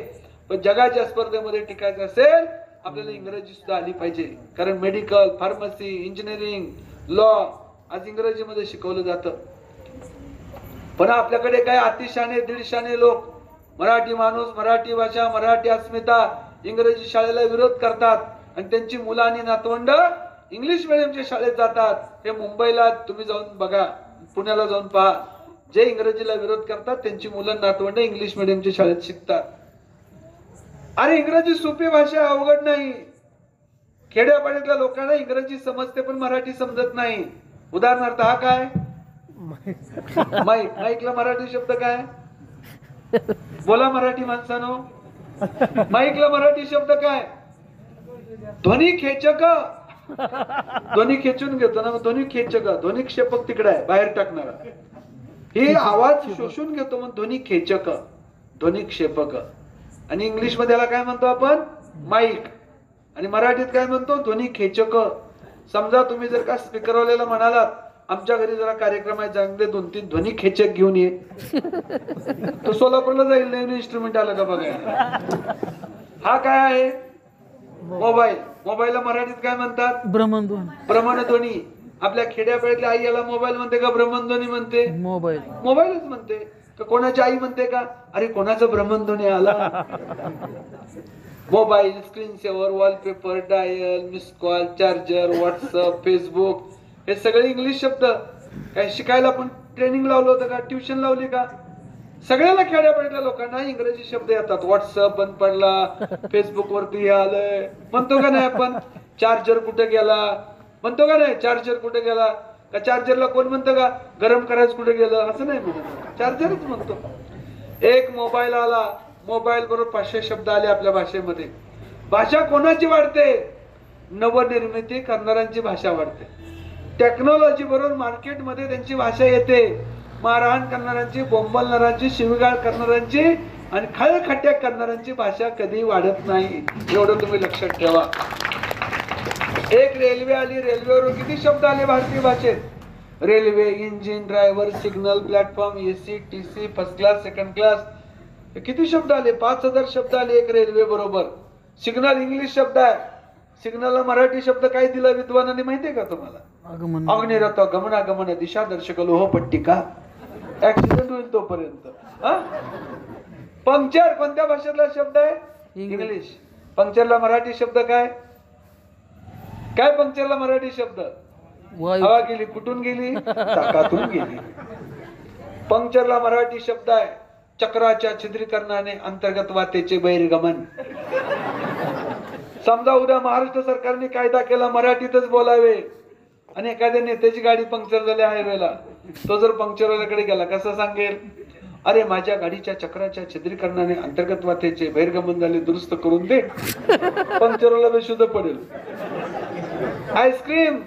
पण जगाच्या स्पर्धेमध्ये टिकायचं असेल आपल्याला इंग्रजी सुद्धा आली पाहिजे. कारण मेडिकल, फार्मसी, इंजिनिअरिंग, लॉ आज इंग्रजीमध्ये शिकवलं जातं. पण आपल्याकडे काय अतिशाने, दीडशाने लोक, मराठी माणूस, मराठी भाषा, मराठी अस्मिता, इंग्रजी शाळेला विरोध करतात आणि त्यांची मुलं आणि नातवंड इंग्लिश मिडियमच्या शाळेत जातात. हे मुंबईला तुम्ही जाऊन बघा, पुण्याला जाऊन पहा. जे इंग्रजीला विरोध करतात त्यांची मुलं नातवंड इंग्लिश मिडियमच्या शाळेत शिकतात. आणि इंग्रजी सोपी भाषा, अवघड नाही. खेड्यापाड्यातल्या लोकांना इंग्रजी समजते पण मराठी समजत नाही. उदाहरणार्थ हा काय माईक. माईकला मराठी शब्द काय? बोला मराठी माणसानो, माईकला मराठी शब्द काय? ध्वनी खेचक. ध्वनी खेचून घेतो ना, ध्वनी खेचक. ध्वनी क्षेपक तिकडे आहे बाहेर टाकणारा, हे आवाज शोषून घेतो मग ध्वनी खेचक, ध्वनी क्षेपक. आणि इंग्लिश मध्ये याला काय म्हणतो आपण? माईक. आणि मराठीत काय म्हणतो? ध्वनी खेचक. समजा तुम्ही जर का स्पीकरवाल्याला म्हणालात आमच्या घरी जरा कार्यक्रम आहे, चांगले 2-3 ध्वनी खेचक घेऊन ये, तो सोलापूरला जाईल. नवीन इन्स्ट्रुमेंट आलं का बघायला. हा काय आहे? मोबाईल. मोबाईलला मराठीत काय म्हणतात? भ्रमणध्वनी. भ्रमणध्वनी. आपल्या खेड्यापाड्यातल्या आई याला मोबाईल म्हणते का भ्रमणध्वनी म्हणते? मोबाईल. मोबाईलच म्हणते. तर कोणाची आई म्हणते का अरे कोणाचा भ्रमणध्वनी आला? Mobile, screen saver, wallpaper, dial, miss call, charger, WhatsApp, Facebook, हे सगळे इंग्लिश शब्द. काय शिकायला पण ट्रेनिंग लावलं होतं का? ट्युशन लावली का? सगळ्याला खेड्यापाड्यातल्या लोकांना इंग्रजी शब्द येतात. व्हॉट्सअप बंद पडला, फेसबुक वरती हे आलंय म्हणतो का नाही आपण? चार्जर कुठे गेला म्हणतो का नाही? चार्जर कुठे गेला? का चार्जरला कोण म्हणतं का गरम करायचं कुठे गेलं? असं नाही म्हणत, चार्जरच म्हणतो. एक मोबाईल आला, मोबाईल बरोबर 500 शब्द आले आपल्या भाषेमध्ये. भाषा कोणाची वाढते? नवनिर्मिती करणाऱ्यांची भाषा वाढते. टेक्नॉलॉजी बरोबर मार्केटमध्ये त्यांची भाषा येते. मारहाण करणाऱ्यांची, बोंबलणाऱ्यांची, शिवीगाळ करणाऱ्यांची आणि खळखट्या करणाऱ्यांची भाषा कधी वाढत नाही. एवढं तुम्ही लक्षात ठेवा. एक रेल्वे आली, रेल्वेवर किती शब्द आले भारतीय भाषेत? Railway, engine, driver, signal, platform, AC, TC, first class, second class, किती शब्द आले? 5000 शब्द आले एक रेल्वे बरोबर. सिग्नल इंग्लिश शब्द आहे. सिग्नलला मराठी शब्द काय दिला विद्वानांनी माहितीये का तुम्हाला? अग्निरथ, गमनागमन, दिशा दर्शक, लोहपट्टिका. ऍक्सिडेंट होईल तोपर्यंत. पंक्चर कोणत्या भाषेतला शब्द आहे? इंग्लिश. पंक्चरला मराठी शब्द काय? काय पंक्चरला मराठी शब्द? हवा गेली, कुठून गेली? चाकातून गेली. पंक्चरला मराठी शब्द आहे चक्राच्या छिद्रीकरणाने अंतर्गत वातेचे बहिर्गमन. समजा उद्या महाराष्ट्र सरकारने कायदा केला मराठीतच बोलावे आणि एखाद्या नेत्याची गाडी पंक्चर झाली हायवेला, तो जर पंक्चरवाल्याकडे गेला कसं सांगेल? अरे माझ्या गाडीच्या चक्राच्या छिद्रीकरणाने अंतर्गत वातेचे बहिर्गमन झाले, दुरुस्त करून दे. पंक्चरवाला बेशुद्ध पडेल. आईस्क्रीम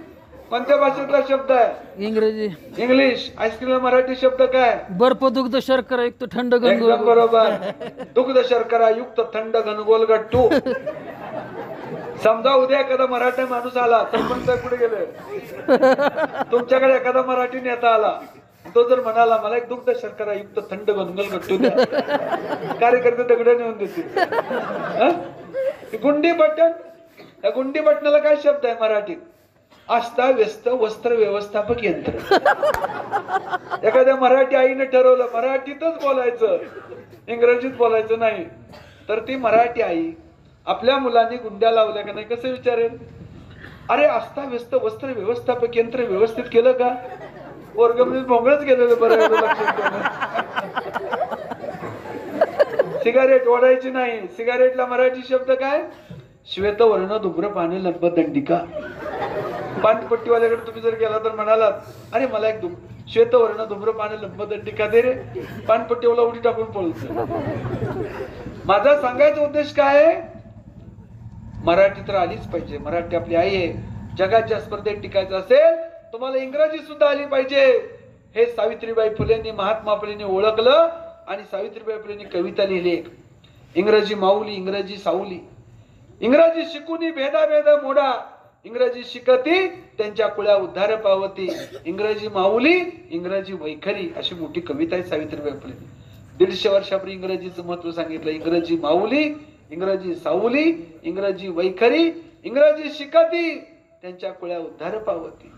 कोणत्या भाषेतला शब्द आहे? इंग्रजी. इंग्लिश. आईस्क्रीमला मराठी शब्द काय? बर्फ, दुग्ध, शर्करा युक्त थंड घनगोल. एकदम बरोबर. दुग्ध शर्करा युक्त थंड घनगोल गट्टू. समजा उद्या एखादा मराठी माणूस आला, सरपंच कुठे गेले, तुमच्याकडे एखादा मराठी नेता आला, तो जर म्हणाला मला एक दुग्ध शर्करा युक्त थंड घनगोल गट्टू द्या, कार्यकर्ते दगड नेऊन देतील. गुंडी बटन. या गुंडी बटनाला काय शब्द आहे मराठीत? आस्था व्यस्त वस्त्र व्यवस्थापक यंत्र. एखाद्या मराठी आईने ठरवलं मराठीतच बोलायचं, इंग्रजीत बोलायचं नाही, तर ती मराठी आई आपल्या मुलांनी गुंड्या लावल्या का नाही कसं विचारेल? अरे आस्था व्यस्त वस्त्र व्यवस्थापक यंत्र व्यवस्थित केलं का? वर्गमिळून भोंगळच गेलेलं बरं. सिगारेट ओढायची नाही. सिगारेटला मराठी शब्द काय? श्वेतवर्ण धूम्रपान लंबदंडिका. पानपट्टीवाल्याकडे तुम्ही जर गेला तर म्हणालात अरे मला एक श्वेतवर्ण धूम्रपान लंबदंडिका दे रे, पानपट्टीवाला उडी टाकून पळतो. माझा सांगायचा उद्देश काय आहे? मराठी तर आलीच पाहिजे. मराठी आपली आई आहे. जगाच्या स्पर्धेत टिकायचं असेल तुम्हाला इंग्रजी सुद्धा आली पाहिजे. हे सावित्रीबाई फुलेंनी, महात्मा फुलेंनी ओळखलं आणि सावित्रीबाई फुलेंनी कविता लिहिली. इंग्रजी माऊली, इंग्रजी साऊली. इंग्रजी शिकुनी भेदा भेद मोडा, इंग्रजी शिकती त्यांच्या कुळ्या उद्धार पावती. इंग्रजी माऊली, इंग्रजी वैखरी, अशी मोठी कविता आहे सावित्रीबाई फुलेंनी. 150 वर्षापूर्वी इंग्रजीचं महत्व सांगितलं. इंग्रजी माऊली, इंग्रजी साऊली, इंग्रजी वैखरी, इंग्रजी शिकती त्यांच्या कुळ्या उद्धार पावती.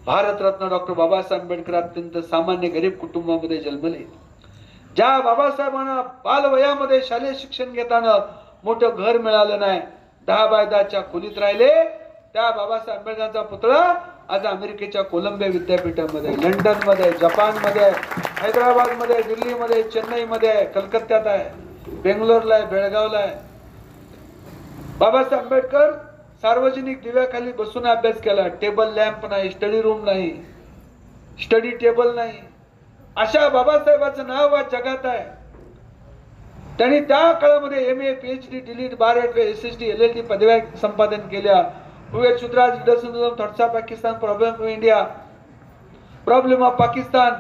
भारतरत्न डॉक्टर बाबासाहेब आंबेडकर अत्यंत सामान्य गरीब कुटुंबामध्ये जन्मले. ज्या बाबासाहेबांना बालवयामध्ये शालेय शिक्षण घेताना मोठं घर मिळालं नाही, 10 बाय 10च्या खोलीत राहिले, त्या बाबासाहेब आंबेडकरांचा पुतळा आज अमेरिकेच्या कोलंबिया विद्यापीठामध्ये, लंडन मध्ये, जपान मध्ये, हैदराबाद मध्ये, दिल्ली मध्ये, चेन्नई मध्ये आहे, कलकत्त्यात आहे, बेंगलोरला आहे, बेळगावला आहे. बाबासाहेब आंबेडकर सार्वजनिक दिव्याखाली बसून अभ्यास केला. टेबल लॅम्प नाही, स्टडी रूम नाही, स्टडी टेबल नाही. अशा बाबासाहेबांचं नाव आज जगात आहे. त्यांनी त्या काळामध्ये MA, PhD, DLitt, bar, SSD, LLD पदव्या संपादन केल्या. विवेक शुद्राज, leadership, thoughts Pakistan, problem of India, problem of Pakistan,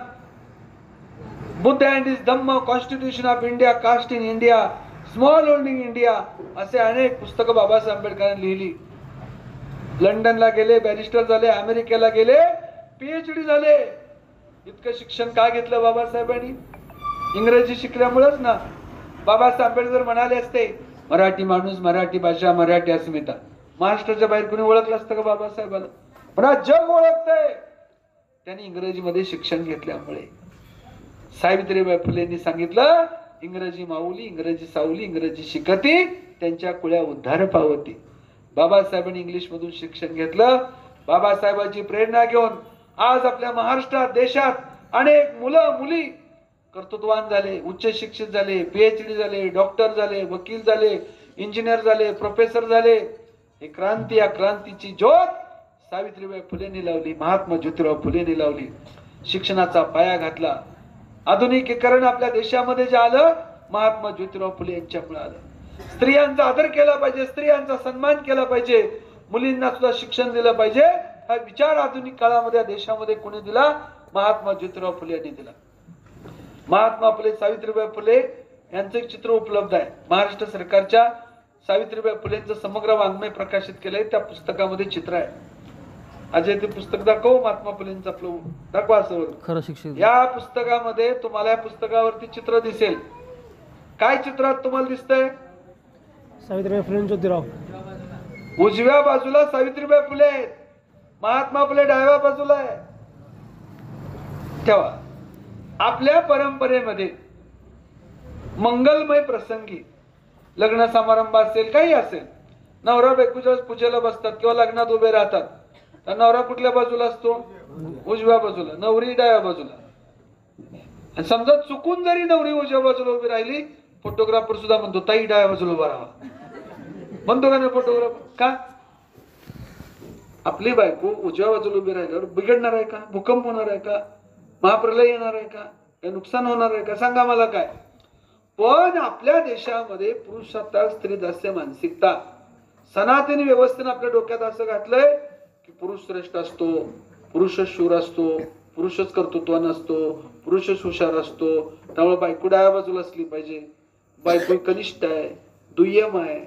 Buddha and his Dhamma, constitution of India, caste in India, small holding India, असे अनेक पुस्तकं बाबासाहेब आंबेडकरांनी लिहिली. लंडनला गेले, बॅरिस्टर झाले, अमेरिकेला गेले, PhD झाले. इतकं शिक्षण का घेतलं बाबासाहेबांनी? इंग्रजी शिकल्यामुळेच ना. बाबासाहेब आंबेडकर म्हणाले असते, मराठी माणूस, मराठी भाषा, मराठी अस्मिता. महाराष्ट्राच्या बाहेर कोणी ओळखलं असतं का बाबासाहेबांना? पण आज जग ओळखतंय. त्यांनी इंग्रजीमध्ये शिक्षण घेतल्यामुळे. सावित्रीबाई फुलेंनी सांगितलं, इंग्रजी माऊली, इंग्रजी सावली, इंग्रजी शिकती, त्यांच्या कुळ्या उद्धार पावती. बाबासाहेबांनी इंग्लिश मधून शिक्षण घेतलं. बाबासाहेबांची प्रेरणा घेऊन आज आपल्या महाराष्ट्रात, देशात अनेक मुलं मुली कर्तृत्ववान झाले, उच्च शिक्षित झाले, PhD झाले, डॉक्टर झाले, वकील झाले, इंजिनियर झाले, प्रोफेसर झाले. ही क्रांती, या क्रांतीची ज्योत सावित्रीबाई फुलेंनी लावली, महात्मा ज्योतिराव फुलेंनी लावली. शिक्षणाचा पाया घातला. आधुनिकीकरण आपल्या देशामध्ये जे आलं, महात्मा ज्योतिराव फुले यांच्यामुळे आलं. स्त्रियांचा आदर केला पाहिजे, स्त्रियांचा सन्मान केला पाहिजे, मुलींना सुद्धा शिक्षण दिलं पाहिजे. हा विचार आधुनिक काळामध्ये देशामध्ये कोणी दिला? महात्मा ज्योतिराव फुले यांनी दिला. महात्मा फुले, सावित्रीबाई फुले यांचं एक चित्र उपलब्ध आहे. महाराष्ट्र सरकारच्या सावित्रीबाई फुलेंचं समग्र वाङ्मय प्रकाशित केलंय. त्या पुस्तकामध्ये चित्र आहे. अजय ते पुस्तक दाखव, महात्मा फुलेंचं आपलं दाखवा असं. खरं शिक्षक. या पुस्तकामध्ये तुम्हाला, या पुस्तकावरती चित्र दिसेल. काय चित्रात तुम्हाला दिसतंय? सावित्रीबाई फुले, ज्योतिराव. उजव्या बाजूला सावित्रीबाई फुले आहेत, महात्मा फुले डाव्या बाजूला आहे. तेव्हा आपल्या परंपरेमध्ये मंगलमय प्रसंगी, लग्न समारंभ असेल, काही असेल, नवरा बायकोच्या पूजेला बसतात किंवा लग्नात उभे राहतात. तर नवरा कुठल्या बाजूला असतो? उजव्या बाजूला, नवरी डाव्या बाजूला. समजा चुकून जरी नवरी उजव्या बाजूला उभी राहिली, फोटोग्राफर सुद्धा म्हणतो ताई डाव्या बाजूला उभा राहा. म्हणतो का नाही फोटोग्राफर? का? आपली बायको उजव्या बाजूला उभी राहिल्यावर बिघडणार आहे का? भूकंप होणार आहे का? महाप्रलय येणार आहे का? काही नुकसान होणार आहे का? सांगा मला काय. पण आपल्या देशामध्ये पुरुषसत्ताक, स्त्रीदास्य मानसिकता, सनातनी व्यवस्थेने आपल्या डोक्यात असं घातलंय की पुरुष श्रेष्ठ असतो, पुरुषच शूर असतो, पुरुषच कर्तृत्वान असतो, पुरुषच हुशार असतो, त्यामुळे बायको डाव्या बाजूला असली पाहिजे, बायको कनिष्ठ आहे, दुय्यम आहे.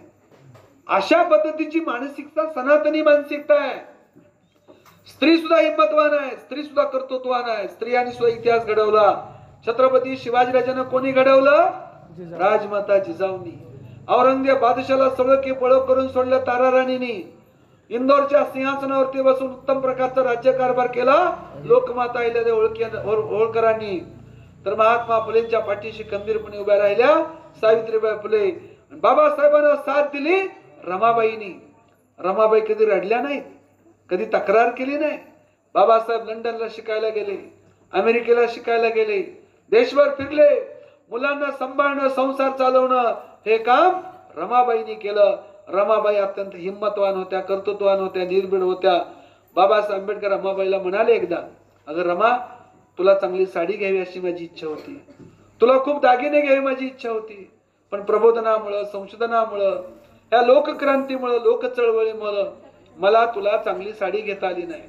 अशा पद्धतीची मानसिकता सनातनी मानसिकता आहे. स्त्री सुद्धा हिंमतवान आहे, स्त्री सुद्धा कर्तृत्ववान आहे. स्त्रियांनी सुद्धा इतिहास घडवला. छत्रपती शिवाजीराजांना कोणी घडवलं? राजमाता जिजाऊनी. औरंगजेब बादशाला सगळं की पळव करून सोडलं ताराराणीनी. इंदोरच्या सिंहासनावरती बसून उत्तम प्रकारचा राज्यकारभार केला लोकमाता अहिल्यादेवी होळकरांनी. तर महात्मा फुलेंच्या पाठीशी खंबीरपणे उभ्या राहिल्या सावित्रीबाई फुले. बाबासाहेबांना साथ दिली रमाबाईंनी. रमाबाई कधी रडल्या नाहीत, कधी तक्रार केली नाही. बाबासाहेब लंडनला शिकायला गेले, अमेरिकेला शिकायला गेले, देशभर फिरले. मुलांना सांभाळणं, संसार चालवणं हे काम रमाबाईंनी केलं. रमाबाई अत्यंत हिंमतवान होत्या, कर्तृत्ववान होत्या, निर्भीड होत्या. बाबासाहेब आंबेडकर रमाबाईला म्हणाले एकदा, अगं रमा, तुला चांगली साडी घ्यावी अशी माझी इच्छा होती, तुला खूप दागिने घ्यावी माझी इच्छा होती, पण प्रबोधनामुळं, संशोधनामुळं, या लोकक्रांतीमुळं, लोक चळवळीमुळं मला तुला चांगली साडी घेता आली नाही,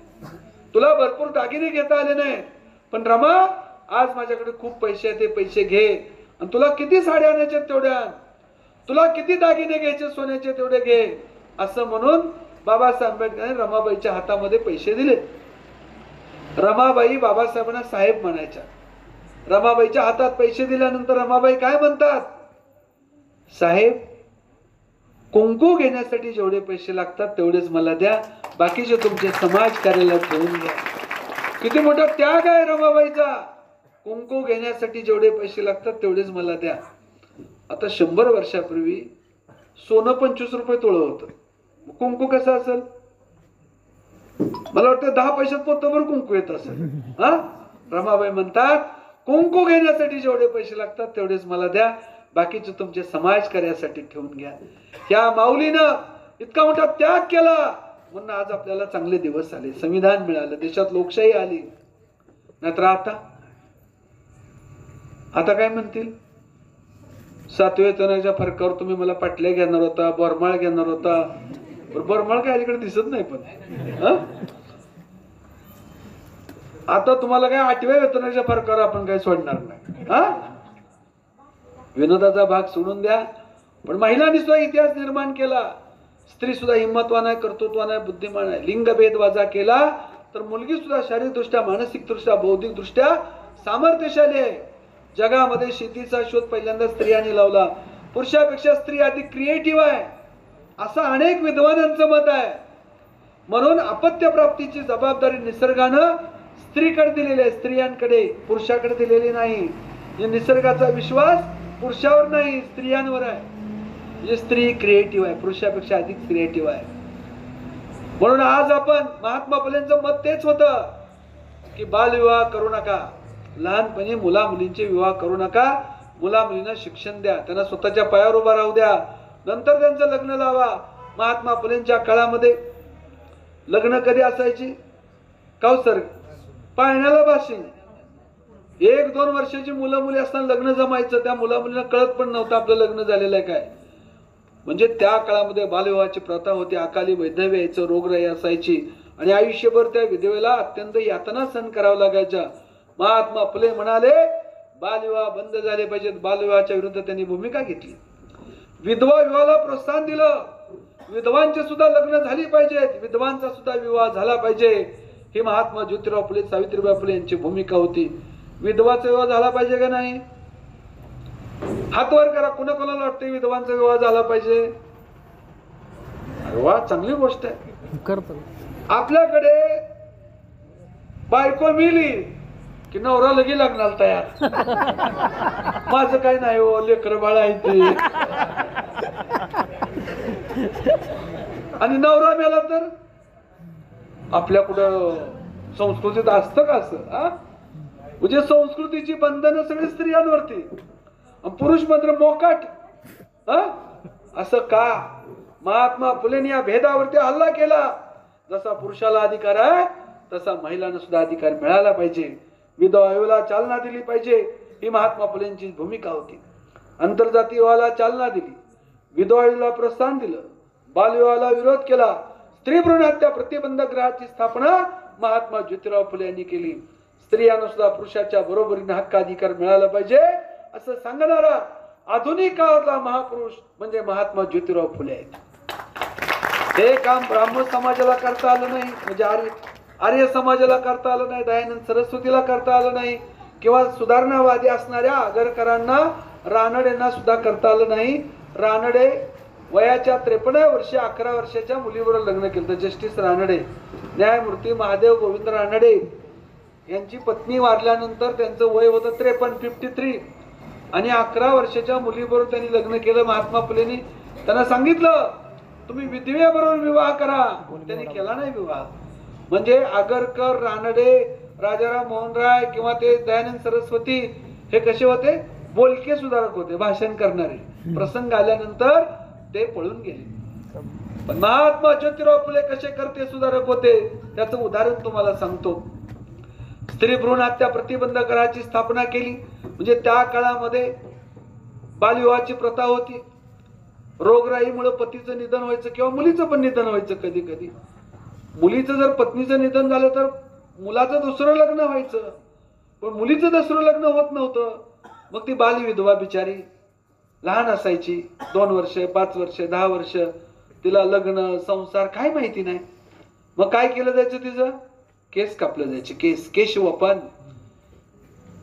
तुला भरपूर दागिने घेता आले नाही. पण रमा, आज माझ्याकडे खूप पैसे आहेत, ते पैसे घे, आणि तुला किती साड्या आणायच्या तेवढ्या, तुला किती दागिने घ्यायचे सोन्याचे तेवढे घे, असं म्हणून बाबासाहेब आंबेडकरांनी रमाबाईच्या हातामध्ये पैसे दिले. रमाबाई बाबासाहेबांना साहेब म्हणायच्या. रमाबाईच्या हातात पैसे दिल्यानंतर रमाबाई काय म्हणतात? साहेब, कुंकू घेण्यासाठी जेवढे पैसे लागतात तेवढेच मला द्या, बाकीचे तुमचे समाज कार्याला ठेवून घ्या. किती मोठा त्याग आहे रमाबाईचा. कुंकू घेण्यासाठी जेवढे पैसे लागतात तेवढेच मला द्या. आता 100 वर्षापूर्वी सोनं 25 रुपये तोळं होतं, कुंकू कसं असेल? मला वाटतं 10 पैशात पोतभर कुंकू येत असेल. हा, रमाबाई म्हणतात, कुंकू घेण्यासाठी जेवढे पैसे लागतात तेवढेच मला द्या, बाकीचे तुमचे समाज कार्यासाठी ठेवून घ्या. या माऊलीनं इतका मोठा त्याग केला म्हणून आज आपल्याला चांगले दिवस आले, संविधान मिळालं, देशात लोकशाही आली. नाहीतर आता काय म्हणतील, 7व्या वेतनाच्या फरकावर तुम्ही मला पाटल्या घेणार होता, बोरमाळ घेणार होता. बोरमाळ काय अलीकडे दिसत नाही, पण आता तुम्हाला काय 8व्या वेतनाच्या फरकावर आपण काय सोडणार नाही. विनोदाचा भाग सोडून द्या, पण महिलांनी सुद्धा इतिहास निर्माण केला. स्त्री सुद्धा हिंमतवान आहे, कर्तृत्वान आहे, बुद्धिमान आहे. लिंगभेद वजा केला तर मुलगी सुद्धा शारीरिकदृष्ट्या, मानसिकदृष्ट्या, बौद्धिकदृष्ट्या सामर्थ्यशाली आहे. जगामध्ये शेतीचा शोध पहिल्यांदा स्त्रियांनी लावला. पुरुषापेक्षा स्त्री अधिक क्रिएटिव्ह आहे असं अनेक विद्वानांचं मत आहे. म्हणून अपत्य प्राप्तीची जबाबदारी निसर्गानं स्त्रीकडे दिलेली आहे, स्त्रियांकडे, पुरुषाकडे दिलेली नाही. निसर्गाचा विश्वास पुरुषावर नाही, स्त्रियांवर आहे. म्हणजे स्त्री क्रिएटिव्ह आहे, पुरुषापेक्षा अधिक क्रिएटिव्ह आहे. म्हणून आज आपण महात्मा फुलेंचं मत तेच होतं की बालविवाह करू नका, लहानपणी मुला मुलींचे विवाह करू नका, मुला मुलींना शिक्षण द्या, त्यांना स्वतःच्या पायावर उभा राहू द्या, नंतर त्यांचं लग्न लावा. महात्मा फुलेंच्या काळामध्ये लग्न कधी असायची, सर पाळण्याला बाशिंग. 1-2 वर्षाची मुलं मुली असताना लग्न जमायचं, त्या मुला मुलींना कळत पण नव्हतं आपलं लग्न झालेलं आहे काय. म्हणजे त्या काळामध्ये बालविवाहाची प्रथा होती, अकाली वैधव्य यायचं, रोगराई असायची आणि आयुष्यभर त्या विधवेला अत्यंत यातना सहन करावं लागायच्या. महात्मा फुले म्हणाले बालविवाह बंद झाले पाहिजेत. बालविवाहाच्या विरुद्ध त्यांनी भूमिका घेतली. विधवा विवाहाला प्रोत्साहन दिलं. विधवांचे सुद्धा लग्न झाली पाहिजेत, विधवांचा सुद्धा विवाह झाला पाहिजे, ही महात्मा ज्योतिराव फुले, सावित्रीबाई फुले यांची भूमिका होती. विधवाचा विवाह झाला पाहिजे का नाही? हात वर करा, कोणाकोणाला वाटते विधवांचा विवाह झाला पाहिजे? अरे वा, चांगली गोष्ट आहे. आपल्याकडे बायको मिली की नवरा लगी लग्नाला तयार. माझं काय नाही हो, लेकर बाळ आहे ते. आणि नवरा मेला तर आपल्या कुठं संस्कृतीत असतं का असं? म्हणजे संस्कृतीची बंधनं सगळी स्त्रियांवरती, पुरुष मात्र मोकाट. असं का? महात्मा फुलेंनी या भेदावरती हल्ला केला. जसा पुरुषाला अधिकार आहे तसा महिलांना सुद्धा अधिकार मिळाला पाहिजे. विधवा विवाहाला चालना दिली पाहिजे, ही महात्मा फुलेंची भूमिका होती. आंतरजातीय विवाहाला चालना दिली, विधवा विवाहाला प्रोत्साहन दिलं, बालविवाहाला विरोध केला. स्त्री भ्रूण हत्या प्रतिबंधक गृहाची स्थापना महात्मा ज्योतिराव फुले यांनी केली. स्त्रियांना सुद्धा पुरुषाच्या बरोबरीने हक्क अधिकार मिळाला पाहिजे असं सांगणारा आधुनिक काळातला महापुरुष म्हणजे महात्मा ज्योतिराव फुले आहेत. हे काम ब्राह्मण समाजाला करता आलं नाही, म्हणजे आर्य समाजाला करता आलं नाही, दयानंद सरस्वतीला करता आलं नाही, किंवा सुधारणावादी असणाऱ्या आगरकरांना, रानडेंना सुद्धा करता आलं नाही. रानडे वयाच्या 53 वर्षी 11 वर्षाच्या मुलीबरोबर लग्न केलं. जस्टिस रानडे, न्यायमूर्ती महादेव गोविंद रानडे यांची पत्नी वारल्यानंतर त्यांचं वय होतं 53 आणि 11 वर्षाच्या मुलीबरोबर त्यांनी लग्न केलं. महात्मा फुलेंनी त्यांना सांगितलं तुम्ही विधवेबरोबर विवाह करा, त्यांनी केला नाही विवाह. म्हणजे आगरकर, रानडे, राजाराम मोहन राय किंवा ते दयानंद सरस्वती हे कसे होते? बोलके सुधारक होते, भाषण करणारे. प्रसंग आल्यानंतर ते पळून गेले. पण महात्मा ज्योतिराव फुले कसे करते सुधारक होते, त्याचं उदाहरण तुम्हाला सांगतो. स्त्री भ्रूण हत्या प्रतिबंधक गृहाची स्थापना केली. म्हणजे त्या काळामध्ये बालविवाहाची प्रथा होती. रोगराईमुळे पतीचं निधन व्हायचं किंवा मुलीचं पण निधन व्हायचं. कधी कधी मुलीचं जर पत्नीचं निधन झालं तर मुलाचं दुसरं लग्न व्हायचं, पण मुलीचं दुसरं लग्न होत नव्हतं. मग ती बाल विधवा बिचारी लहान असायची, 2 वर्ष, 5 वर्ष, 10 वर्ष, तिला लग्न संसार काय माहिती नाही. मग काय केलं जायचं? तिचं केस कापलं जायचे. केशवपन.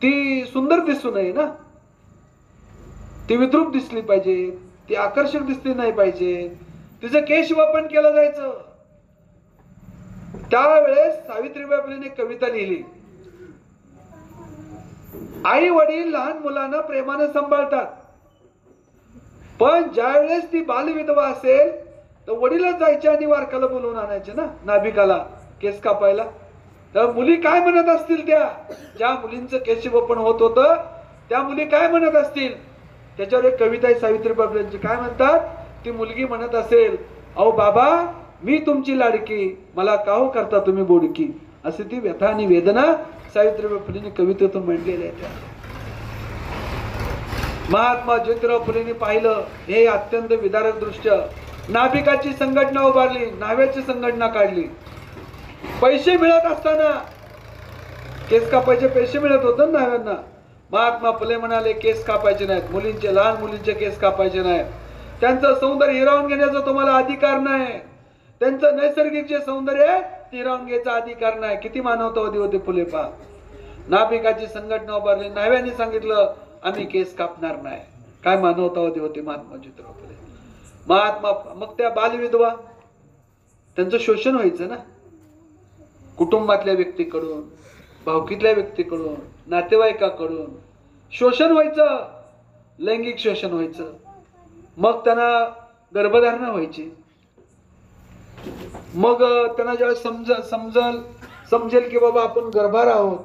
ती सुंदर दिसू नये ना, ती विद्रूप दिसली पाहिजे, ती आकर्षक दिसली नाही पाहिजे, तिचं केशवपन केलं जायचं. त्यावेळेस सावित्रीबाई फुलेंनी कविता लिहिली. आई वडील लहान मुलांना प्रेमाने सांभाळतात, पण ज्या वेळेस ती बालविधवा असेल तर वडीलच जायचे आणि वारकाला बोलवून आणायचे ना नाभिकाला केस कापायला. तर मुली काय म्हणत असतील, त्या ज्या मुलींचं केशवपन होत होतं त्या मुली काय म्हणत असतील? त्याच्यावर एक कविता आहे सावित्रीबाई फुलेंची. काय म्हणतात? ती मुलगी म्हणत असेल, अहो बाबा, मी तुमची लाडकी, मला का हो करता तुम्ही बोडकी, अशी ती व्यथा आणि वेदना सावित्रीबाई फुलेंनी कवितेतून मांडलेल्या आहेत. महात्मा ज्योतिराव फुलेंनी पाहिलं हे अत्यंत विदारक दृश्य. नाभिकाची संघटना उभारली, न्हाव्याची संघटना काढली. पैसे मिळत असताना, केस कापायचे पैसे मिळत होते ना न्हाव्यांना, महात्मा फुले म्हणाले केस कापायचे नाहीत, मुलींचे, लहान मुलींचे केस कापायचे नाहीत. त्यांचं सौंदर्य हिरावून घेण्याचा तुम्हाला अधिकार नाही. त्यांचं नैसर्गिक जे सौंदर्य आहे ते हिरावून घ्यायचा अधिकार नाही. किती मानवतावादी होते फुले पहा. नाभिकाची संघटना उभारली, न्हाव्यांनी सांगितलं आम्ही केस कापणार नाही. काय मानवतावादी होते महात्मा ज्योतिराव फुले. महात्मा, मग त्या बालविधवा, त्यांचं शोषण व्हायचं ना, कुटुंबातल्या व्यक्तीकडून, भावकीतल्या व्यक्तीकडून, नातेवाईकाकडून शोषण व्हायचं, लैंगिक शोषण व्हायचं. मग त्यांना गर्भधारणा व्हायची. मग त्यांना ज्यावेळेस समजेल की बाबा आपण गर्भार आहोत,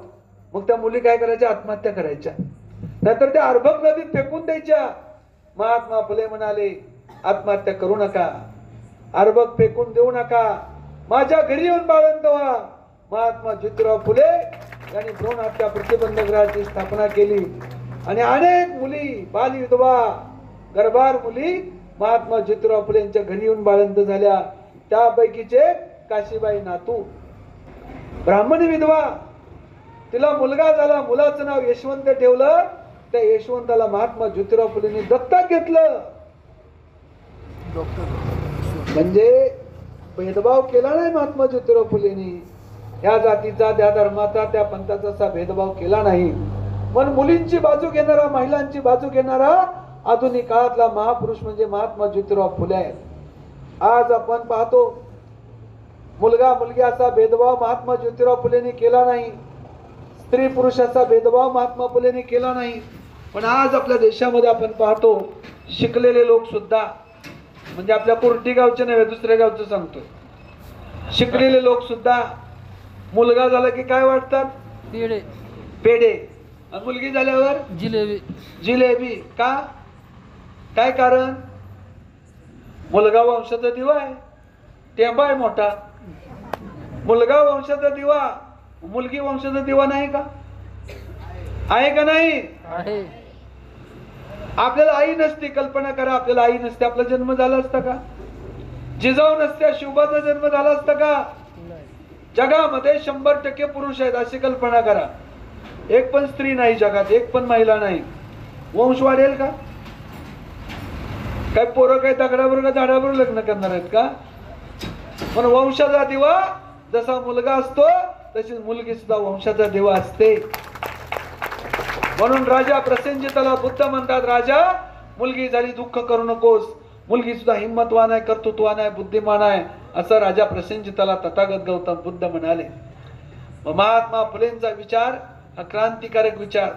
मग त्या मुली काय करायच्या, आत्महत्या करायच्या, नाहीतर त्या अर्भक नदीत फेकून द्यायच्या. महात्मा फुले म्हणाले आत्महत्या करू नका, अर्भक फेकून देऊ नका, माझ्या घरी येऊन बाळंत व्हा. महात्मा ज्योतिराव फुले यांनी भ्रूण हत्या प्रतिबंध गृहाची स्थापना केली आणि अनेक मुली, बालविधवा, गर्भार मुली महात्मा ज्योतिराव फुले यांच्या घरी येऊन बाळंत झाल्या. त्यापैकीचे काशीबाई नातू, ब्राह्मणी विधवा, तिला मुलगा झाला, मुलाचं नाव यशवंत ठेवलं. त्या यशवंताला महात्मा ज्योतिराव फुलेंनी दत्तक घेतलं. म्हणजे भेदभाव केला नाही महात्मा ज्योतिराव फुलेंनी. या जातीचा, त्या धर्माचा, त्या पंथाचा असा भेदभाव केला नाही. पण मुलींची बाजू घेणारा, महिलांची बाजू घेणारा आधुनिक काळातला महापुरुष म्हणजे महात्मा ज्योतिराव फुले आहेत. आज आपण पाहतो मुलगा मुलगी असा भेदभाव महात्मा ज्योतिराव फुलेंनी केला नाही. स्त्री पुरुषाचा भेदभाव महात्मा फुलेंनी केला नाही. पण आज आपल्या देशामध्ये आपण पाहतो शिकलेले लोक सुद्धा, म्हणजे आपल्या कोर्टी गावचे नव्हे, दुसऱ्या गावचं सांगतो, शिकलेले लोक सुद्धा मुलगा झाला की काय वाटतात, पेढे, पेढे, आणि मुलगी झाल्यावर जिलेबी. जिलेबी. का? काय कारण? मुलगा वंशाचा दिवा आहे, टेंबा आहे मोठा. मुलगा वंशाचा दिवा, मुलगी वंशाचा दिवा नाही का? आहे का नाही? आहे. आपल्याला आई नसते, कल्पना करा, आपल्याला आई नसते, आपला जन्म झाला असता का? जिजाऊ नसत्या, शिवबाचा जन्म झाला असता का? जगामध्ये 100% पुरुष आहेत अशी कल्पना करा. एक पण स्त्री नाही जगात, एक पण महिला नाही. वंश वाढेल का? काय पोरं काय दगडाबरोबर झाडाबरोबर लग्न करणार आहेत का? पण वंशाचा दिवा जसा मुलगा असतो तशी मुलगी सुद्धा वंशाचा दिवा असते. म्हणून राजा प्रसेनजिताला बुद्ध म्हणतात, राजा मुलगी झाली दुःख करू नकोस, मुलगी सुद्धा हिंमतवान आहे, कर्तृत्वान आहे, बुद्धिमान आहे, असं राजा प्रसेनजिताला तथागत गौतम बुद्ध म्हणाले. महात्मा फुलेंचा विचार हा क्रांतिकारक विचार,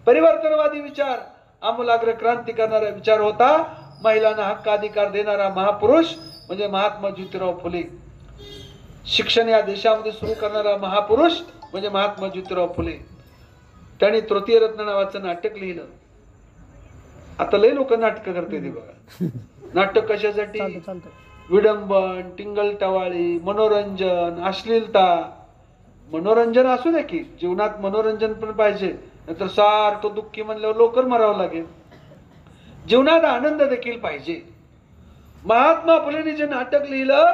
परिवर्तनवादी विचार, आमूलाग्र क्रांती करणारा विचार होता. महिलांना हक्काधिकार देणारा महापुरुष म्हणजे महात्मा ज्योतिराव फुले. शिक्षण या देशामध्ये सुरू करणारा महापुरुष म्हणजे महात्मा ज्योतिराव फुले. त्यांनी तृतीय रत्न नावाचं नाटक लिहिलं. आता लय लोक नाटक करते ते बघा. नाटक कशासाठी? विडंबन, टिंगल मनोरंजन, अश्लीलता. मनोरंजन असू दे की, जीवनात मनोरंजन पण पाहिजे, नाहीतर सारखं दुःखी म्हणल्यावर लवकर मरावं लागेल. जीवनात आनंद देखील पाहिजे. महात्मा फुलेंनी जे नाटक लिहिलं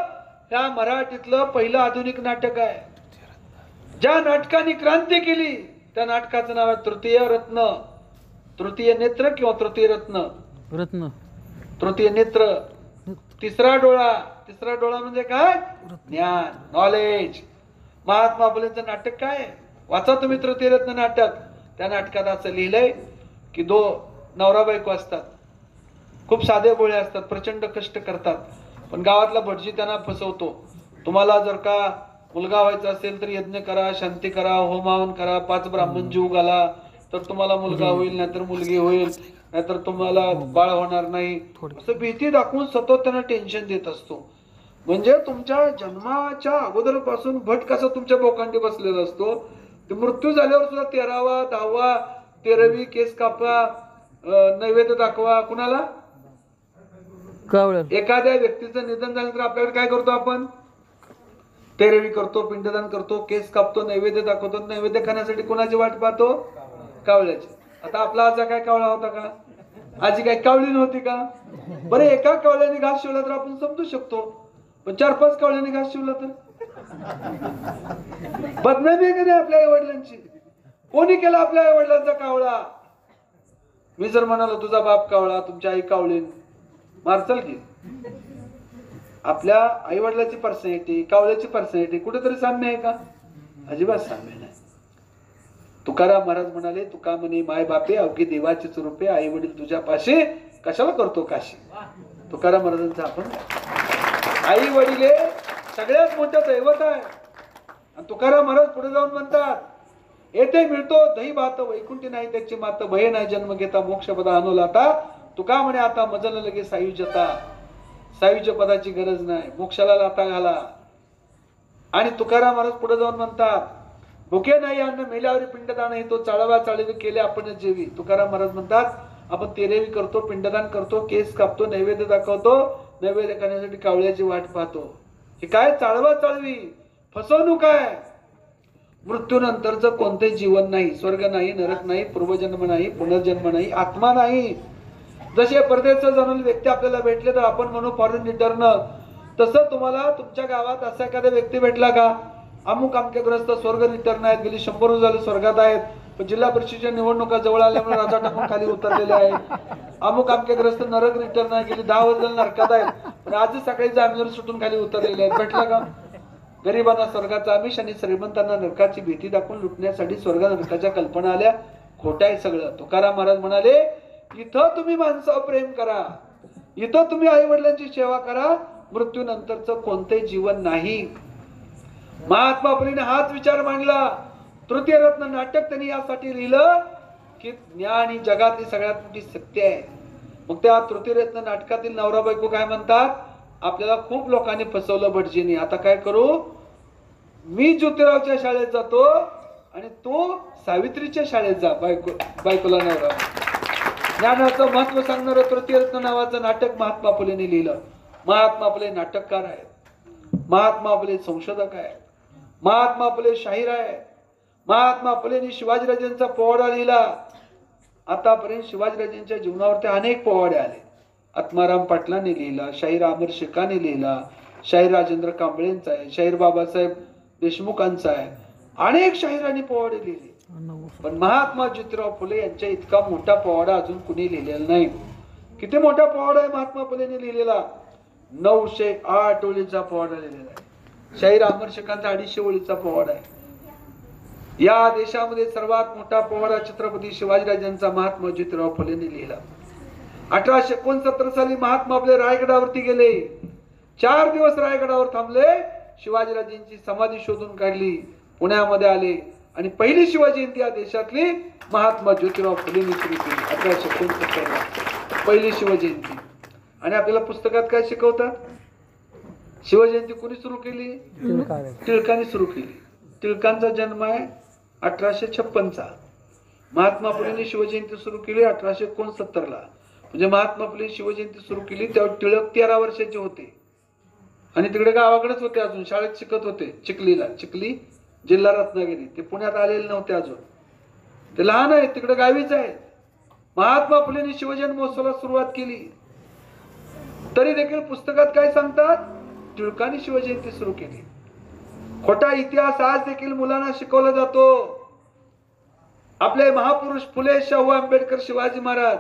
त्या मराठीतलं पहिलं आधुनिक नाटक आहे. ज्या नाटकाने क्रांती केली त्या नाटकाचं नाव आहे तृतीय रत्न. तृतीय नेत्र किंवा तृतीय रत्न. रत्न. तृतीय नेत्र, तिसरा डोळा. तिसरा डोळा म्हणजे काय? ज्ञान, नॉलेज. महात्मा फुलेंचं नाटक काय? वाचा तुम्ही तृतीय रत्न नाटक. त्या नाटकात असं लिहिलंय की नवरा बायको असतात, खूप साधे भोळे असतात, प्रचंड कष्ट करतात, पण गावातला भटजी त्यांना फसवतो. तुम्हाला जर का मुलगा व्हायचा असेल तर यज्ञ करा, शांती करा, होम हवन करा, 5 ब्राह्मण जीव घाला, तर तुम्हाला मुलगा होईल, नाहीतर मुलगी होईल, नाहीतर तुम्हाला बाळ होणार नाही, असं भीती दाखवून सतत त्यांना टेन्शन देत असतो. म्हणजे तुमच्या जन्माच्या अगोदर पासून भट कसा तुमच्या बोकांडी बसलेला असतो, ते मृत्यू झाल्यावर सुद्धा 13वा 10वा 13वी केस कापा, नैवेद्य दाखवा. कुणाला? कावळ्याला एखाद्या व्यक्तीचं निधन झालं तर आपल्याकडे काय करतो आपण? तेरेवी करतो, पिंडदान करतो, केस कापतो, नैवेद्य दाखवतो. नैवेद्य खाण्यासाठी कोणाची वाट पाहतो? कावळ्याची. आता आपला आजा काय कावळा होता का? आजी काय कावळी नव्हती का? बरं, एका कावळ्याने घास शिवला तर आपण समजू शकतो, पण 4-5 कावळ्याने घास शिवला तर बदनामी आहे का नाही आपल्या आई वडिलांची? कोणी केला आपल्या आई वडिलांचा कावळा? मी जर म्हणालो तुझा बाप कावळा, तुमची आई कावळीन, मारचाल की? आपल्या आई वडिलांची पर्सनॅलिटी, कावळ्याची पर्सनॅलिटी कुठेतरी साम्य आहे का? अजिबात साम्य नाही. तुकाराम महाराज म्हणाले, तुका म्हणे माय बापे अवघी देवाची रूपे, आई वडील तुझ्या पाशी कशाला करतो काशी. तुकाराम महाराजांचा आपण आई वडील सगळ्यात मोठं दैवत आहे. आणि तुकाराम महाराज पुढे जाऊन म्हणतात, येथे मिळतो दही भात वैकुंठी नाही त्याची मात, भय नाही जन्म घेता मोक्ष पदा अनुलाता. तुका म्हणे आता मजल लगे सायुज्यता, सायुज्य पदाची गरज नाही, मोक्षाला लाता घाला. आणि तुकाराम महाराज पुढे जाऊन म्हणतात, भुके नाही अन्न मेल्यावर पिंडदान हे तो चाळवा चाळवी केले आपण जेवी. तुकाराम महाराज म्हणतात, आपण तेरेवी करतो, पिंडदान करतो, केस कापतो, नैवेद्य दाखवतो, नैवेद्य करण्यासाठी कावळ्याची वाट पाहतो. हे काय चाळवा चाळवी, फसवणूक आहे. मृत्यूनंतरचं कोणतेही जीवन नाही, स्वर्ग नाही, नरक नाही, पूर्वजन्म नाही, पुनर्जन्म नाही, आत्मा नाही. जसे परदेशात जाणारे व्यक्ती आपल्याला भेटले तर आपण म्हणू फॉरेन रिटर्न, तसं तुम्हाला तुमच्या गावात असा एखादा व्यक्ती भेटला का? अमुक अमकेग्रस्त स्वर्ग रिटर्न आहेत, गेली 100 वर्ष झाले स्वर्गात आहेत, पण जिल्हा परिषदेच्या निवडणुका जवळ आल्यामुळे राजा टाकून खाली उतरलेले आहेत. अमुक अमकेग्रस्त नरक रिटर्न आहे, गेली 10 वर्ष झाले नरकात आहेत, पण आजच सकाळी जामीनवर सुटून खाली उतरलेले आहेत. भेटला का? गरिबांना स्वर्गाचा आमिष आणि श्रीमंतांना नरकाची भीती दाखवून लुटण्यासाठी स्वर्ग नरकाच्या कल्पना आल्या. खोट आहे सगळं. तुकाराम महाराज म्हणाले, इथं तुम्ही माणसावर प्रेम करा, इथं तुम्ही आई वडिलांची सेवा करा, मृत्यूनंतरचं कोणतेही जीवन नाही. महात्मा फुलेने हाच विचार मांडला. तृतीय रत्न नाटक त्यांनी यासाठी लिहिलं की ज्ञान ही जगातली सगळ्यात मोठी सत्य आहे. मग त्या तृतीय रत्न नाटकातील नवरा बायको काय म्हणतात, आपल्याला खूप लोकांनी फसवलं भटजीने, आता काय करू? मी ज्योतिरावच्या शाळेत जातो आणि तो सावित्रीच्या शाळेत जा. बायकोला नवरा. ज्ञानाचं महत्व सांगणारं तृतीय रत्न नावाचं नाटक महात्मा फुलेने लिहिलं. महात्मा फुले नाटककार आहेत, महात्मा फुले संशोधक आहेत, महात्मा फुले शाहीर आहेत. महात्मा फुलेंनी शिवाजीराजांचा पोवाडा लिहिला. आतापर्यंत शिवाजीराजांच्या जीवनावरती अनेक पोवाडे आले. आत्माराम पाटलांनी लिहिला, शाहीर अमर शेखाने लिहिला, शाहीर राजेंद्र कांबळेंचा आहे, शाहीर बाबासाहेब देशमुखांचा आहे. अनेक शाहिरांनी पोवाडे लिहिले, पण महात्मा ज्योतिराव फुले यांच्या इतका मोठा पोवाडा अजून कुणी लिहिलेला नाही. किती मोठा पोवाडा आहे महात्मा फुलेंनी लिहिलेला? 908 ओळीचा पोवाडा लिहिलेला आहे. शाहीर अमर शेखांचा 250 ओळीचा पोवाडा आहे. या देशामध्ये सर्वात मोठा पोवाडा छत्रपती शिवाजीराजांचा महात्मा ज्योतिराव फुलेंनी लिहिला. 1869 साली महात्मा फुले रायगडावरती गेले. 4 दिवस रायगडावर थांबले. शिवाजीराजांची समाधी शोधून काढली, पुण्यामध्ये आले आणि पहिली शिवजयंती या देशातली महात्मा ज्योतिराव फुलेंनी सुरू केली. 1869 ला पहिली शिवजयंती. आणि आपल्याला पुस्तकात काय शिकवतात? शिवजयंती कोणी सुरू केली? टिळकांनी सुरू केली. टिळकांचा जन्म आहे 1856 चा. महात्मा फुलेंनी शिवजयंती सुरू केली 1869 ला. म्हणजे महात्मा फुले शिवजयंती सुरू केली तेव्हा टिळक 13 वर्षाचे होते आणि तिकडे गावाकडेच होते, अजून शाळेत शिकत होते चिखलीला. चिखली जिल्हा रत्नागिरी. ते पुण्यात आलेले नव्हते अजून, ते लहान आहेत, तिकडे गावीच आहेत. महात्मा फुलेंनी शिवजयंती महोत्सवाला सुरुवात केली. तरी देखील पुस्तकात काय सांगतात? टिळकांनी शिवजयंती सुरू केली. खोटा इतिहास आज देखील मुलांना शिकवला जातो. आपले महापुरुष फुले, शाहू आंबेडकर, शिवाजी महाराज,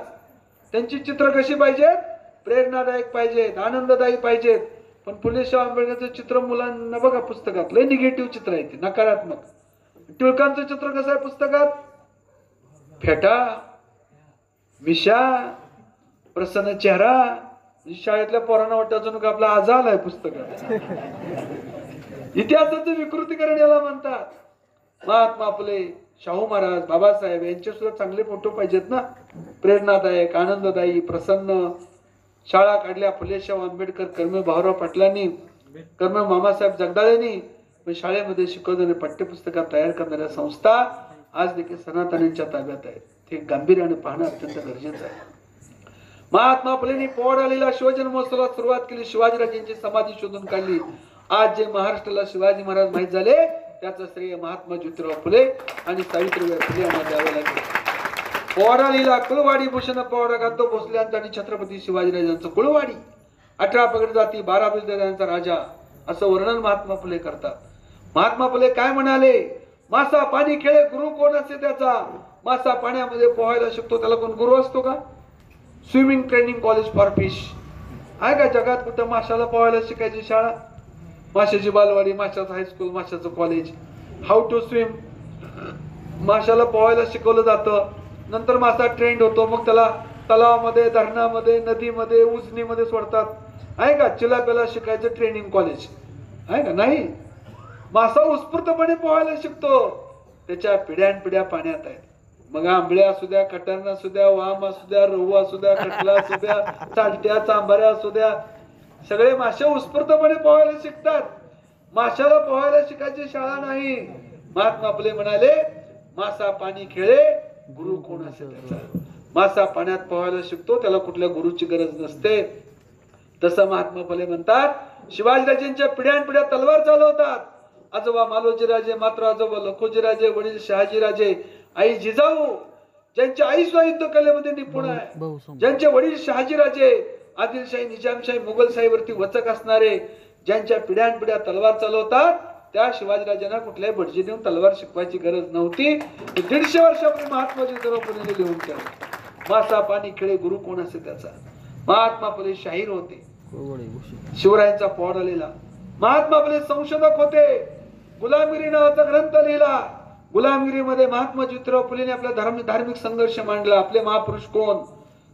त्यांची चित्र कशी पाहिजेत? प्रेरणादायक पाहिजेत, आनंददायी पाहिजेत. पण फुले, शाहू आंबेडकरचं चित्र मुलांना बघा पुस्तकात लय निगेटिव्ह चित्र आहे, ते नकारात्मक. टिळकांचं चित्र कसं आहे पुस्तकात? फेटा, मिशा, प्रसन्न चेहरा. शाळेतल्या पोरांना वाटतं अजून आपला आजाल आहे पुस्तकात. इतिहासाचं विकृतीकरण याला म्हणतात. महात्मा फुले, शाहू महाराज, बाबासाहेब यांचे सुद्धा चांगले फोटो पाहिजेत ना, प्रेरणादायक, आनंददायी, प्रसन्न. शाळा काढल्या फुले, शाहू आंबेडकर, कर्मवीर भाऊराव पाटलांनी, कर्मवीर मामासाहेब जगदाळेंनी. पण शाळेमध्ये शिकवणारे पाठ्यपुस्तकात तयार करणाऱ्या संस्था आज देखील सनातनींच्या ताब्यात आहेत. ते गांभीर्याने पाहणं अत्यंत गरजेचं आहे. महात्मा फुलेंनी पोवाडालीला शिवजन्मोत्सवाला सुरुवात केली. शिवाजीराजांची समाधी शोधून काढली. आज जे महाराष्ट्राला शिवाजी महाराज माहीत झाले त्याचं श्रेय महात्मा ज्योतिराव फुले आणि सावित्रीबाई फुले यांना द्यावे लागेल. पोवाडालीला कुळवाडी भूषण पोवाडा गातो भोसल्यांचा आणि छत्रपती शिवाजीराजांचं कुळवाडी. 18 पगड जाती 12 बिरदारांचा राजा असं वर्णन महात्मा फुले करतात. महात्मा फुले काय म्हणाले? मासा पाणी खेळे गुरु कोण असे त्याचा. मासा पाण्यामध्ये पोहायला शिकतो त्याला कोण गुरु असतो का? Swimming training college for fish आहे का जगात कुठं माशाला पोहायला शिकायची शाळा? माशाची बालवाडी, माशाचं हायस्कूल, माशाचं कॉलेज. हाऊ टू स्विम माशाला पोहायला शिकवलं जातं. नंतर मासा ट्रेंड होतो, मग त्याला तलावामध्ये, धरणामध्ये, नदीमध्ये, उजनीमध्ये सोडतात. आहे का? चिलाप्याला शिकायचं ट्रेनिंग कॉलेज आहे का? नाही. मासा उत्स्फूर्तपणे पोहायला शिकतो. त्याच्या पिढ्यानपिढ्या पाण्यात आहेत. मग आंबळ्या असू द्या, कटारणा असू द्या, वाम असू द्या, रहू असू द्या, कटला असू द्या, चालट्या, चांभाऱ्या असू द्या, सगळे मासे उत्स्फूर्तपणे पोहायला शिकतात. माशाला पोहायला शिकायची शाळा नाही. महात्मा फुले म्हणाले मासा पाणी खेळे गुरु कोण असे त्याचा. मासा पाण्यात पोहायला शिकतो त्याला कुठल्या गुरुची गरज नसते. तसं महात्मा फुले म्हणतात शिवाजीराजेंच्या पिढ्यानपिढ्या तलवार चालवतात. आजोबा मालोजीराजे, मात्र आजोबा लखोजीराजे, वडील शहाजीराजे, आई जिजाऊ ज्यांची आई सुद्धा युद्ध कलेमध्ये निपुण आहे, ज्यांचे वडील शहाजीराजे आदिलशाही, निजामशाही, मुघलशाहीवरती वचक असणारे, ज्यांच्या पिढ्यानपिढ्या तलवार चालवतात, त्या शिवाजीराजांना कुठल्याही भटजी देऊन तलवार शिकवायची गरज नव्हती. 150 वर्षापूर्वी महात्मा ज्योतिराव फुलेंनी लिहून केलं. मासा पाणी खेळे गुरु कोण असे त्याचा. महात्मा फुले शाहीर होते. शिवरायांचा पोवाडा लिहिला. महात्मा फुले संशोधक होते. गुलामगिरी नावाचा ग्रंथ लिहिला. गुलामगिरीमध्ये महात्मा ज्योतिराव फुलेंनी आपला धार्मिक संघर्ष मांडला. आपले महापुरुष कोण?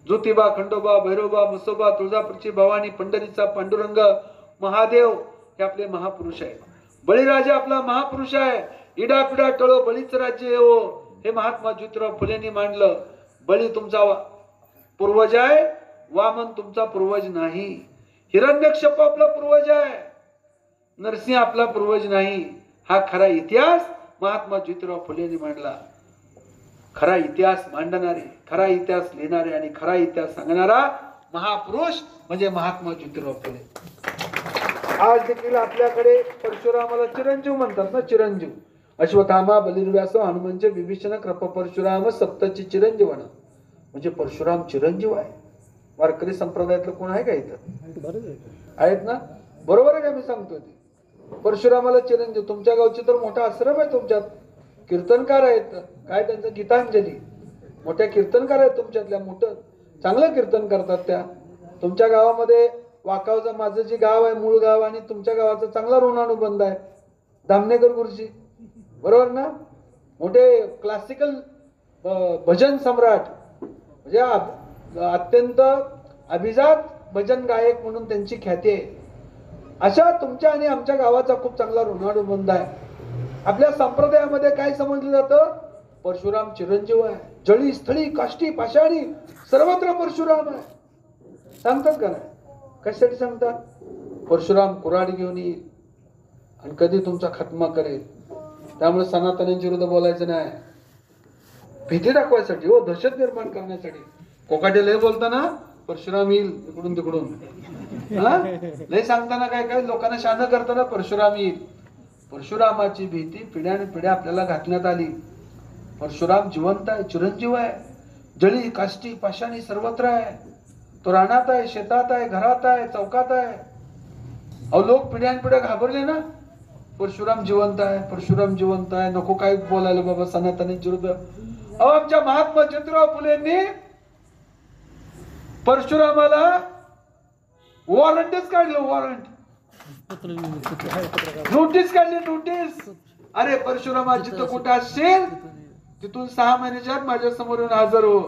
ज्योतिबा, खंडोबा, भैरोबा, म्हसोबा, तुळजापूरची भवानी, पंढरीचा पांडुरंग, महादेव हे आपले महापुरुष आहेत. बळीराजा आपला महापुरुष आहे. इडापिडा टळो बळीच राज्य हो हे महात्मा ज्योतिराव फुलेंनी मांडलं. बळी तुमचा पूर्वज आहे, वामन तुमचा पूर्वज नाही. हिरण्यकश्यप आपला पूर्वज आहे, नरसिंह आपला पूर्वज नाही. हा खरा इतिहास महात्मा ज्योतिराव फुलेंनी मांडला. खरा इतिहास मांडणारे, खरा इतिहास लिहिणारे आणि खरा इतिहास सांगणारा महापुरुष म्हणजे महात्मा ज्योतिराव फुले. आज देखील आपल्याकडे परशुरामाला चिरंजीव म्हणतात ना. चिरंजीव अश्वत्थामा, बलिर्व्यास, हनुमंत, विभीषण, कृप परशुराम, सप्तची चिरंजीवन म्हणजे परशुराम चिरंजीव आहे. वारकरी संप्रदायातलं कोण आहे का इथं? आहेत ना? बरोबर आहे का मी सांगतोय ते? परशुरामाला चिरंजीव. तुमच्या गावची तर मोठा आश्रम आहे. तुमच्यात कीर्तनकार आहेत. काय त्यांचं गीतांजली, मोठ्या कीर्तनकार आहेत तुमच्यातल्या. मोठं चांगलं कीर्तन करतात त्या. तुमच्या गावामध्ये वाकावचं माझं जे गाव आहे, मूळ गाव, आणि तुमच्या गावाचा चांगला ऋणानुबंध आहे. दामनेकर गुरुजी, बरोबर ना? मोठे क्लासिकल भजन सम्राट, म्हणजे अत्यंत अभिजात भजन गायक म्हणून त्यांची ख्याती आहे. अशा तुमच्या आणि आमच्या गावाचा खूप चांगला ऋणानुबंध आहे. आपल्या संप्रदायामध्ये काय समजलं जातं? परशुराम चिरंजीव आहे. जळी, स्थळी, काष्टी, पाषाणी सर्वत्र परशुराम आहे. सांगतात का नाही? कशासाठी सांगतात? परशुराम कुऱ्हाड घेऊन येईल आणि कधी तुमचा खात्मा करेल. त्यामुळे सनातनांच्या विरुद्ध बोलायचं नाही. भीती दाखवायसाठी, हो, दहशत निर्माण करण्यासाठी. कोकाटे लय बोलताना परशुराम येईल इकडून तिकडून, लय सांगताना काय काय लोकांना शान करताना परशुराम येईल. परशुरामाची भीती पिढ्याने पिढ्या आपल्याला घातण्यात आली. परशुराम जिवंत आहे, चिरंजीव आहे. जळी, काष्टी, पाषाणी सर्वत्र आहे. तो रानात आहे, शेतात आहे, घरात आहे, चौकात आहे. अहो, लोक पिढ्यान पिढ्या घाबरले ना. परशुराम जिवंत आहे, परशुराम जिवंत आहे. नको काय बोलायला बाबा सनातनांच्या विरुद्ध. अहो, आमच्या महात्मा ज्योतिराव फुलेंनी परशुरामाला वॉरंटच काढलं. वॉरंट, नोटीस काढली, नोटीस. अरे परशुरामा, जिथं कुठं असशील तिथून 6 महिन्याच्या आत माझ्या समोर येऊन हजर हो.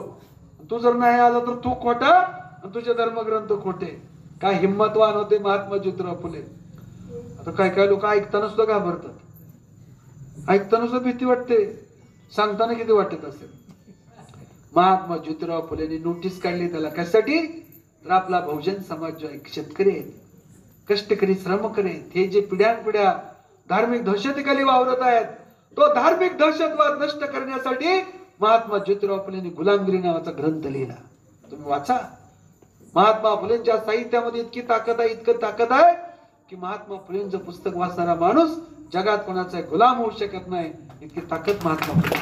तू जर नाही आला तर तू खोटा आणि तुझे धर्मग्रंथ खोटे. काय हिंमतवान होते महात्मा ज्योतिराव फुले. आता काय काय लोक ऐकताना सुद्धा घाबरतात. ऐकताना सुद्धा भीती वाटते, सांगताना किती वाटत असेल. महात्मा ज्योतिराव फुलेंनी नोटीस काढली त्याला. कशासाठी? तर आपला बहुजन समाज जो आहे, शेतकरी आहेत, कष्टकरी, श्रम करेत, हे जे पिढ्यानपिढ्या धार्मिक दहशतीखाली वावरत आहेत, तो धार्मिक दहशतवाद नष्ट करण्यासाठी महात्मा ज्योतिराव फुलेंनी गुलामगिरी नावाचा ग्रंथ लिहिला. तुम्ही वाचा. महात्मा फुलेंच्या साहित्यामध्ये इतकी ताकद आहे, इतकं ताकद आहे की महात्मा फुलेंचं पुस्तक वाचणारा माणूस जगात कोणाचा गुलाम होऊ शकत नाही, इतकी ताकद महात्मा फुले.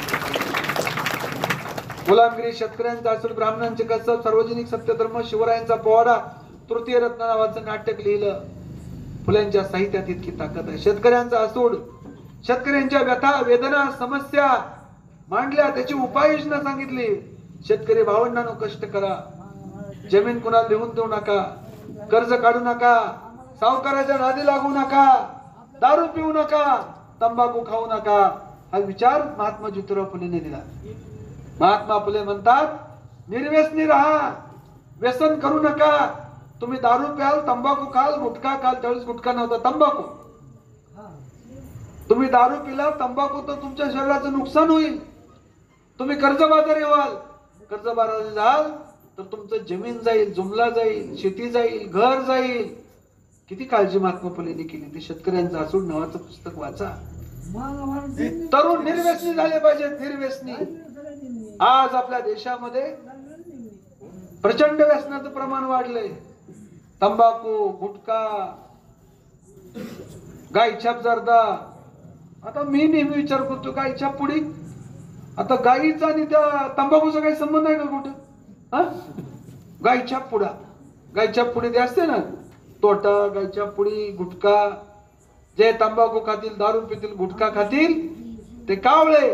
गुलामगिरी शेतकऱ्यांचा असूड, ब्राह्मणांचे कसब, सार्वजनिक सत्यधर्म, शिवरायांचा पोवाडा, तृतीय रत्न नावाचं नाटक लिहिलं. फुलेंच्या साहित्यात इतकी ताकद आहे. शेतकऱ्यांचा असूड, शेतकऱ्यांच्या व्यथा वेदना समस्या मांडल्या, त्याची उपाययोजना सांगितली. शेतकरी भावंडांनो कष्ट करा, जमीन कुणाला लिहून देऊ नका, कर्ज काढू नका, सावकाराच्या नादी लागू नका, दारू पिऊ नका, तंबाखू खाऊ नका. हा विचार महात्मा ज्योतिराव फुलेने दिला. महात्मा फुले म्हणतात निर्व्यसनी राहा, व्यसन करू नका. तुम्ही दारू प्याल, तंबाखू खाल, गुटखा खाल, त्यावेळेस गुटखा नव्हता, तंबाखू. तुम्ही दारू पिला, तंबाखू, तर तुमच्या शरीराचं नुकसान होईल. तुम्ही कर्जबाजारी व्हाल, कर्जबाजारी झाल तर तुमचं जमीन जाईल, जुमला जाईल, शेती जाईल, घर जाईल. किती काळजी महात्मा फुलेंनी केली. ते शेतकऱ्यांचं असूड नावाचं पुस्तक वाचा. तरुण निर्व्यसनी झाले पाहिजेत, निर्व्यसनी. आज आपल्या देशामध्ये प्रचंड व्यसनाचं प्रमाण वाढलंय. तंबाखू, गुटखा, गायछाप जर्दा. आता मी नेहमी विचार करतो, गायछाप पुडी, आता गाईचा आणि त्या तंबाखूचा काही संबंध आहे का कुठं? हा, गायछाप पुडा, गायछाप पुडी ते असते ना, तोटा, गायछाप पुडी, गुटखा. जे तंबाखू खातील, दारू पितील, गुटखा खातील ते कावळे,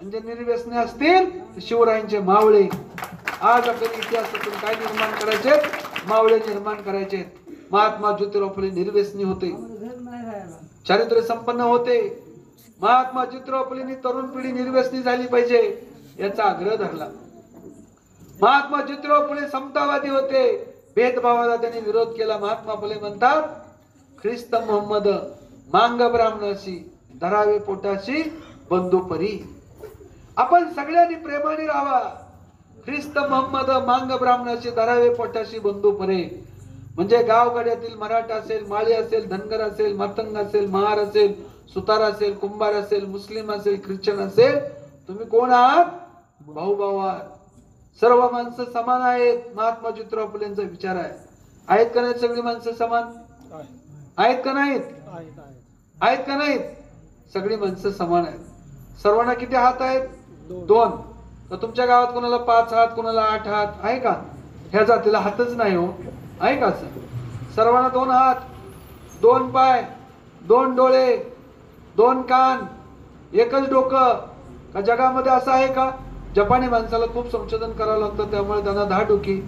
आणि जे निर्व्यसनी असतील ते शिवरायांचे मावळे. आज आपल्याला इतिहासातून काय निर्माण करायचे? मावळे निर्माण करायचे. महात्मा ज्योतिराव फुले निर्व्यसनी होते, चारित्र्य संपन्न होते. महात्मा ज्योतिराव फुलेंनी तरुण पिढी निर्व्यसनी झाली पाहिजे याचा आग्रह धरला. महात्मा ज्योतिराव फुले समतावादी होते, भेदभावाला त्यांनी विरोध केला. महात्मा फुले म्हणतात ख्रिस्त मोहम्मद मांग ब्राह्मणाशी, धरावे पोटाशी बंधू परी. आपण सगळ्यांनी प्रेमाने राहावा. ख्रिस्त मोहम्मद मांग ब्राह्मणाशी, धरावे पोटाशी बंधू परे. म्हणजे गावगाड्यातील मराठा असेल, माळी असेल, धनगर असेल, मातंग असेल, महार असेल, सुतार असेल, कुंभार असेल, मुस्लिम असेल, ख्रिश्चन असेल, तुम्ही कोण आहात? भाऊ भाऊ आहात. सर्व माणसं समान आहेत. महात्मा ज्योतिराव फुलेंचा विचार आहे. आहेत का नाहीत सगळी माणसं समान? आहेत का नाहीत? आहेत का नाहीत? सगळी माणसं समान आहेत. सर्वांना किती हात आहेत? 2. तर तुमच्या गावात कोणाला 5 हात, कोणाला 8 हात आहे का? ह्या जातीला हातच नाही हो, आहे का? सर्वांना 2 हात, 2 पाय, 2 डोळे, 2 कान, एकच डोकं. का जगामध्ये असं आहे का? जपानी माणसाला खूप संशोधन करावं लागतं, त्यामुळे त्यांना 10 डोकी.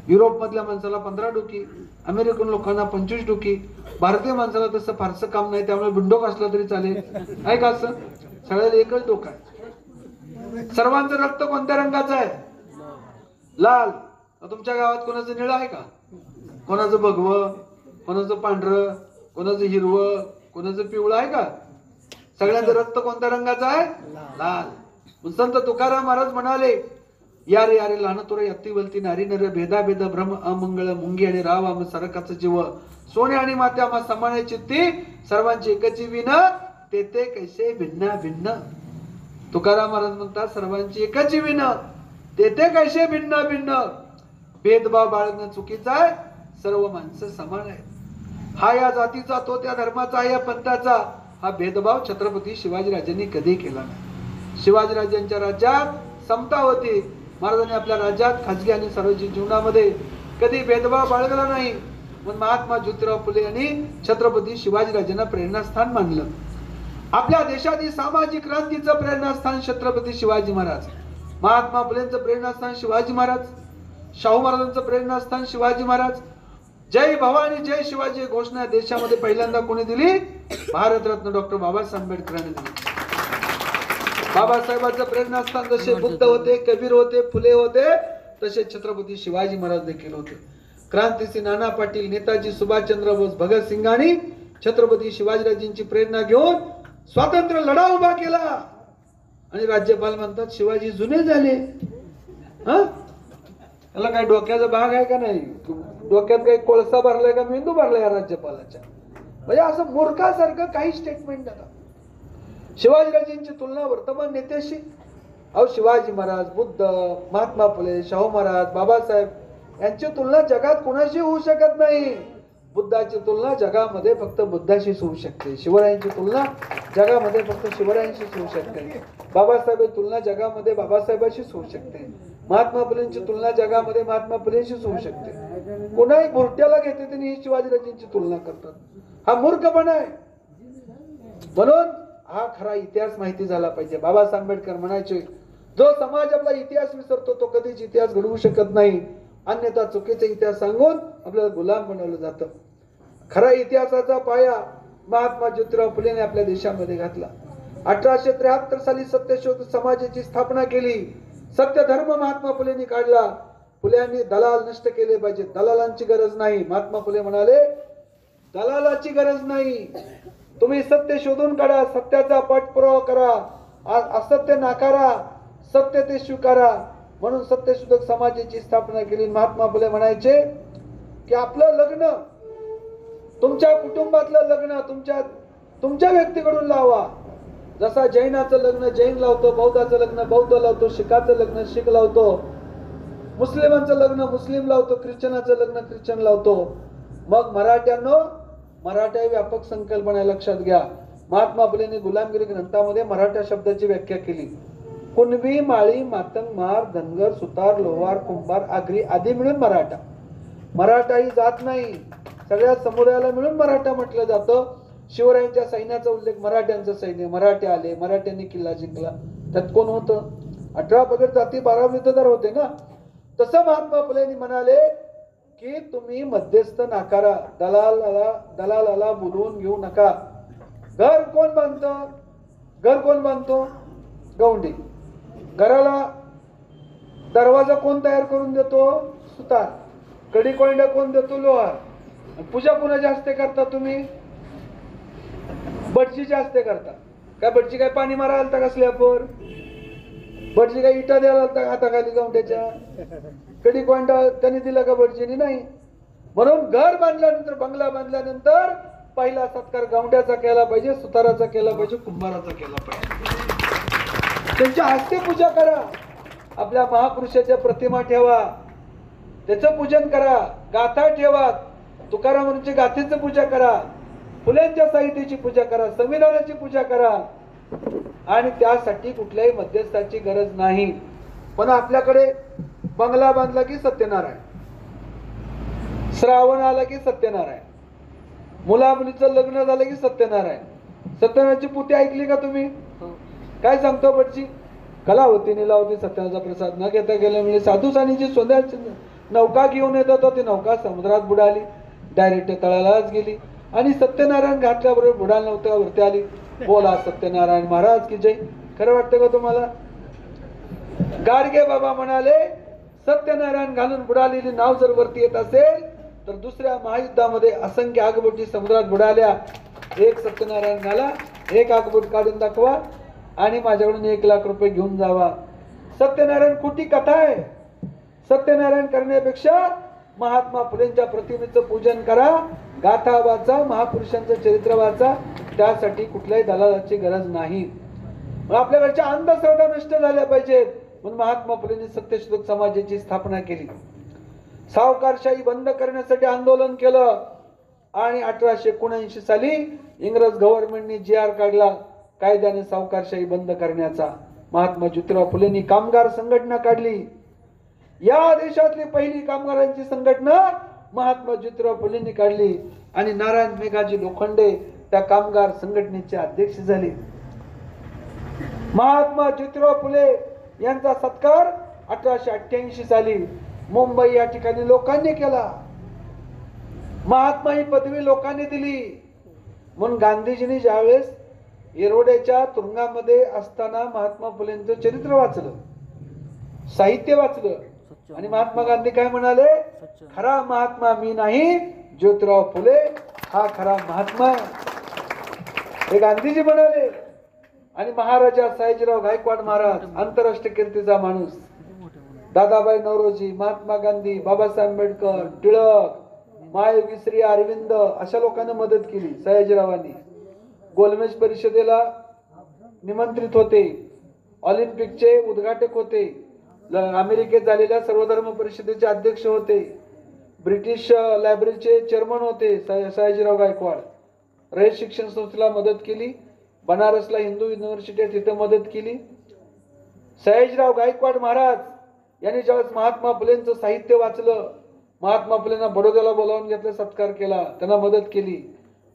युरोप मधल्या माणसाला 15 डोकी, अमेरिकन लोकांना 25 डोकी. भारतीय माणसाला तसं फारसं काम नाही, त्यामुळे बिंडोक असला तरी चालेल, आहे का? असं सगळ्याला एकच डोकं आहे. सर्वांचं रक्त कोणत्या रंगाचं आहे? लाल. तुमच्या गावात कोणाचं निळं आहे का? कोणाचं भगवं, कोणाचं पांढरं, कोणाचं हिरवं, कोणाचं पिवळं आहे का? सगळ्यांचं रक्त कोणत्या रंगाचं आहे? लाल. संत तुकाराम महाराज म्हणाले, यारे यारे लहान तुरे अति बलती नारी नर भेदा भेद भ्रम अमंगळ मुंगी आणि राव आम सरकाचं जीव सोने आणि माते आम्हा समान चित्ती सर्वांची एकची विन ते ते कैसे भिन्न भिन्न. तुकाराम महाराज म्हणतात सर्वांची एकची विन ते ते कैसे भिन्न भिन्न. भेदभाव बाळगणं चुकीचं आहे. सर्व माणसं समान आहेत. हा या जातीचा, तो त्या धर्माचा, या पंथाचा, हा भेदभाव छत्रपती शिवाजीराजांनी कधी केला नाही. शिवाजीराजांच्या राज्यात समता होती. महाराजांनी आपल्या राज्यात खाजगी आणि सार्वजनिक जीवनामध्ये कधी भेदभाव बाळगला नाही. म्हणून महात्मा ज्योतिराव फुले यांनी छत्रपती शिवाजीराजांना प्रेरणास्थान मानलं. आपल्या देशातील सामाजिक क्रांतीचं प्रेरणास्थान छत्रपती शिवाजी महाराज. महात्मा फुलेंचं प्रेरणास्थान शिवाजी महाराज. शाहू महाराजांचं प्रेरणास्थान शिवाजी महाराज. जय भवानी जय शिवाजी घोषणा देशामध्ये पहिल्यांदा कोणी दिली? भारतरत्न डॉक्टर बाबासाहेब आंबेडकरांनी दिली. बाबासाहेबांचं प्रेरणास्थान जसे बुद्ध होते, कबीर होते, फुले होते, तसे छत्रपती शिवाजी महाराज देखील होते. क्रांतीसी नाना पाटील, नेताजी सुभाषचंद्र बोस, भगतसिंग आणि छत्रपती शिवाजीराजांची प्रेरणा घेऊन स्वातंत्र्य लढा उभा केला. आणि राज्यपाल म्हणतात शिवाजी जुने झाले. त्याला काय डोक्याचा भाग आहे का नाही? डोक्यात काही कोळसा भरलाय का मेंदू भरलाय या राज्यपालाच्या? म्हणजे असं मूर्खासारखं काही स्टेटमेंट देतात. शिवाजीराजांची तुलना वर्तमान नेत्याशी. अहो शिवाजी महाराज, बुद्ध, महात्मा फुले, शाहू महाराज, बाबासाहेब यांची तुलना जगात कुणाशी होऊ शकत नाही. बुद्धाची तुलना जगामध्ये फक्त बुद्धाशीच होऊ शकते. शिवरायांची तुलना जगामध्ये फक्त शिवरायांशीच होऊ शकते. बाबासाहेबांची तुलना जगामध्ये बाबासाहेबांशीच होऊ शकते. महात्मा फुलेंची तुलना जगामध्ये महात्मा फुलेंशीच होऊ शकते. कोणाही बुरट्याला घेते त्यांनी ही शिवाजीराजांची तुलना करतात. हा मूर्खपणा आहे. म्हणून हा खरा इतिहास माहिती झाला पाहिजे. बाबासाहेब आंबेडकर म्हणायचे, जो समाज आपला इतिहास विसरतो तो कधीच इतिहास घडवू शकत नाही. अन्यथा चुकीचा इतिहास सांगून आपल्याला गुलाम बनवलं जातं. खरा इतिहासाचा पाया महात्मा ज्योतिराव फुलेने आपल्या देशामध्ये घातला. 1873 साली सत्यशोध समाजाची स्थापना केली. सत्य धर्म महात्मा फुलेंनी काढला. फुल्यांनी दलाल नष्ट केले पाहिजे. दलालांची गरज नाही. महात्मा फुले म्हणाले, दलालाची गरज नाही. तुम्ही सत्य शोधून काढा, सत्याचा पाठपुरावा करा, असत्य नाकारा, सत्य ते स्वीकारा. म्हणून सत्यशोधक समाजाची स्थापना केली. महात्मा फुले म्हणायचे की आपलं लग्न, तुमच्या कुटुंबातलं लग्न तुमच्या व्यक्तीकडून लावा. जसा जैनाचं लग्न जैन लावतो, बौद्धाचं लग्न बौद्ध लावतो, शिखाचं लग्न शीख लावतो, मुस्लिमांचं लग्न मुस्लिम लावतो, ख्रिश्चनाचं लग्न ख्रिश्चन लावतो. मग मराठा व्यापक संकल्पना लक्षात घ्या. महात्मा फुलेंनी गुलामगिरी ग्रंथामध्ये मराठा शब्दाची व्याख्या केली. कुणबी, माळी, मातंग, महार, धनगर, सुतार, लोहार, कुंभार, आगरी आदी मिळून मराठा. मराठा ही जात नाही, सगळ्या समुदायाला मिळून मराठा म्हटलं जातं. शिवरायांच्या सैन्याचा उल्लेख मराठ्यांचं सैन्य, मराठे आले, मराठ्यांनी किल्ला जिंकला. त्यात कोण होतं? 18 पगड जाती 12 विरुद्धदार होते ना. तसं महात्मा फुलेंनी म्हणाले की तुम्ही मध्यस्थ नाकारा, दलालाला बोलवून घेऊ नका. घर कोण बांधतो? गौंडी. घराला दरवाजा कोण तयार करून देतो? सुतार. कडी कोंड्या कोण देतो? लोहार. पूजा कोणाची हस्ते करता तुम्ही? भटजीच्या हस्ते करता. काय भटजी काय पाणी मारा आलता का स्लॅबवर? भटजी काय इटा द्यायला आलता हाताखाली गौंड्याच्या? कडी कोंडा त्यांनी दिला का भटजीने? नाही. म्हणून घर बांधल्यानंतर, बंगला बांधल्यानंतर पहिला सत्कार गौंड्याचा केला पाहिजे, सुताराचा केला पाहिजे, कुंभाराचा केला पाहिजे. त्यांच्या हस्ते पूजा करा. आपल्या महापुरुषाच्या प्रतिमा ठेवा, त्याचं पूजन करा. गाथा ठेवा, तुकारामांच्या गाथेचं पूजा करा, फुल्यांच्या साहित्याची पूजा करा, संविधानाची पूजा करा. आणि त्यासाठी कुठल्याही मध्यस्थाची गरज नाही. पण आपल्याकडे बंगला बांधला की सत्यनारायण, श्रावण आला की सत्यनारायण, मुला मुलीचं लग्न झालं की सत्यनारायण. सत्यनारायणची पुती ऐकली का तुम्ही? काय सांगतो भटजी? कलावतीने लावती सत्यनारायणचा प्रसाद न घेता गेल्या म्हणजे साधू सानीची सोन्याची नौका घेऊन येत होता. ती नौका समुद्रात बुडाली, डायरेक्ट तळालाच गेली. आणि सत्यनारायण घातल्याबरोबर बुडाल नव्हतं, वरती आली. बोला सत्यनारायण महाराज की जय. खरं वाटतं का तुम्हाला? गाडगे बाबा म्हणाले, सत्यनारायण घालून बुडालेली नाव जर वरती येत असेल तर दुसऱ्या महायुद्धामध्ये असंख्य आगबोटी समुद्रात बुडाल्या. एक सत्यनारायण घाला, एक आगबोट काढून दाखवा आणि माझ्याकडून 1 लाख रुपये घेऊन जावा. सत्यनारायण खोटी कथा आहे. सत्यनारायण करण्यापेक्षा महात्मा फुलेंच्या प्रतिमेचं पूजन करा, गाथा वाचा, महापुरुषांचं चरित्र वाचा. त्यासाठी कुठल्याही दलालाची गरज नाही. आपल्याकडच्या अंधश्रद्धा नष्ट झाल्या पाहिजेत. म्हणून महात्मा फुलेंनी सत्यशोधक समाजाची स्थापना केली. सावकारशाही बंद करण्यासाठी आंदोलन केलं. आणि 1879 साली इंग्रज गव्हर्नमेंटने GR काढला, कायद्याने सावकारशाही बंद करण्याचा. महात्मा ज्योतिराव फुलेंनी कामगार संघटना काढली. या देशातली पहिली कामगारांची संघटना महात्मा ज्योतिराव फुलेंनी काढली. आणि नारायण मेघाजी लोखंडे त्या कामगार संघटनेचे अध्यक्ष झाले. महात्मा ज्योतिराव फुले यांचा सत्कार 1888 साली मुंबई या ठिकाणी लोकांनी केला. महात्मा ही पदवी लोकांनी दिली. म्हणून गांधीजींनी ज्यावेळेस येरवड्याच्या तुरुंगामध्ये असताना महात्मा फुलेंचं चरित्र वाचलं, साहित्य वाचलं, आणि महात्मा गांधी काय म्हणाले? खरा महात्मा मी नाही, ज्योतिराव फुले हा खरा महात्मा. हे गांधीजी म्हणाले. आणि महाराजा सयाजीराव गायकवाड महाराज, आंतरराष्ट्रीय कीर्तीचा माणूस, दादाभाई नौरोजी, महात्मा गांधी, बाबासाहेब आंबेडकर, टिळक, महायोगी श्री अरविंद अशा लोकांना मदत केली. सयाजीरावांनी गोलमेज परिषदेला निमंत्रित होते, ऑलिम्पिकचे उद्घाटक होते. अमेरिकेत झालेल्या सर्वधर्म परिषदेचे अध्यक्ष होते. ब्रिटिश लायब्ररीचे चेअरमन होते सयाजीराव गायकवाड. रयत शिक्षण संस्थेला मदत केली. बनारसला हिंदू युनिव्हर्सिटी आहे तिथे मदत केली. सयाजीराव गायकवाड महाराज यांनी ज्यावेळेस महात्मा फुलेंचं साहित्य वाचलं, महात्मा फुलेंना बडोद्याला बोलावून घेतलं, सत्कार केला, त्यांना मदत केली.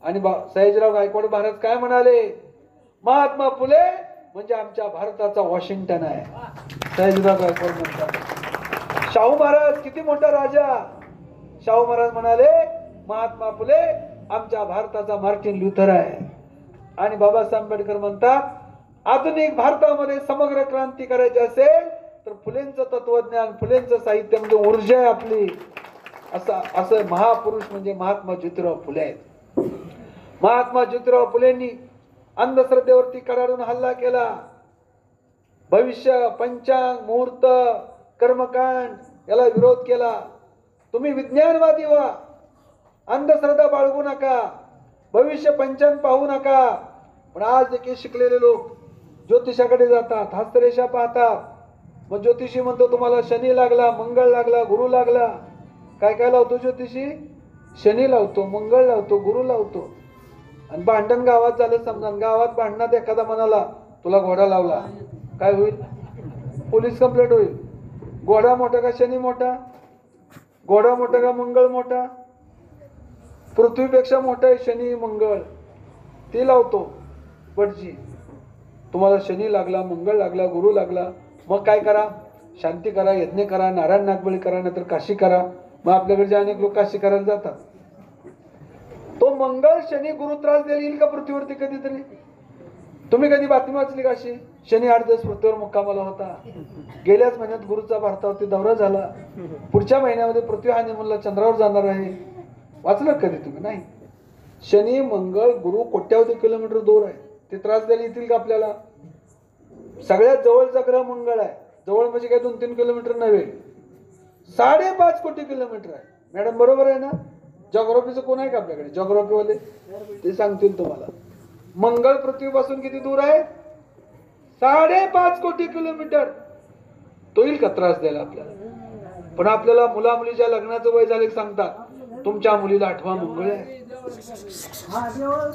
आणि सयाजीराव गायकवाड महाराज काय म्हणाले? महात्मा फुले म्हणजे आमच्या भारताचा वॉशिंग्टन आहे. सयाजीराव गायकवाड म्हणतात. शाहू महाराज किती मोठा राजा. शाहू महाराज म्हणाले महात्मा फुले आमच्या भारताचा मार्टिन लुथर आहे. आणि बाबासाहेब आंबेडकर म्हणतात आधुनिक भारतामध्ये समग्र क्रांती करायची असेल तर फुलेंचं तत्वज्ञान, फुलेंचं साहित्य म्हणजे ऊर्जा आहे आपली. असं महापुरुष म्हणजे महात्मा ज्योतिराव फुले आहेत. महात्मा ज्योतिराव फुलेंनी अंधश्रद्धेवरती कडाडून हल्ला केला. भविष्य, पंचांग, मुहूर्त, कर्मकांड याला विरोध केला. तुम्ही विज्ञानवादी व्हा, अंधश्रद्धा बाळगू नका, भविष्य पंचांग पाहू नका. पण आज देखील शिकलेले लोक ज्योतिषाकडे जातात, हस्तरेषा पाहतात. मग ज्योतिषी म्हणतो तुम्हाला शनी लागला, मंगळ लागला, गुरु लागला. काय काय लावतो ज्योतिषी? शनी लावतो, मंगळ लावतो, गुरु लावतो. आणि भांडण गावात झालं समजा, गावात भांडणात एखादा म्हणाला तुला घोडा लावला, काय होईल? पोलीस कंप्लेंट होईल. घोडा मोठा का शनी मोठा? घोडा मोठा का मंगळ मोठा? पृथ्वीपेक्षा मोठा आहे शनी मंगळ. ती लावतो बटजी. तुम्हाला शनी लागला, मंगळ लागला, गुरु लागला, मग काय करा? शांती करा, यज्ञ करा, नारायण नागबळी करा, नाहीतर काशी करा. मग आपल्याकडचे अनेक लोक काशी करायला जातात. तो मंगळ शनी गुरु त्रास द्यायला येईल का पृथ्वीवरती कधीतरी? तुम्ही कधी बातमी वाचली का अशी? शनी 8 दिवस पृथ्वीवर मुक्कामाला होता. गेल्याच महिन्यात गुरुचा भारतावरती दौरा झाला. पुढच्या महिन्यामध्ये पृथ्वी हनीमूनला चंद्रावर जाणार आहे. वाचलं कधी तुम्ही? नाही. शनी मंगळ गुरु कोट्यावधी किलोमीटर दूर आहे. ते त्रास द्यायला येतील का आपल्याला? सगळ्यात जवळचा ग्रह मंगळ आहे. जवळ म्हणजे काय 2-3 किलोमीटर नव्हे, 5.5 कोटी किलोमीटर आहे. मॅडम बरोबर आहे ना? जॉग्राफीचं कोण आहे का आपल्याकडे? जॉग्राफी वाले ते सांगतील तुम्हाला. मंगळ पृथ्वीपासून किती दूर आहे? 5.5 कोटी किलोमीटर. तो येईल का त्रास द्यायला आपल्याला? पण आपल्याला मुला मुलीच्या लग्नाचं वय झाले सांगतात तुमच्या मुलीला 8वा मंगळ आहे,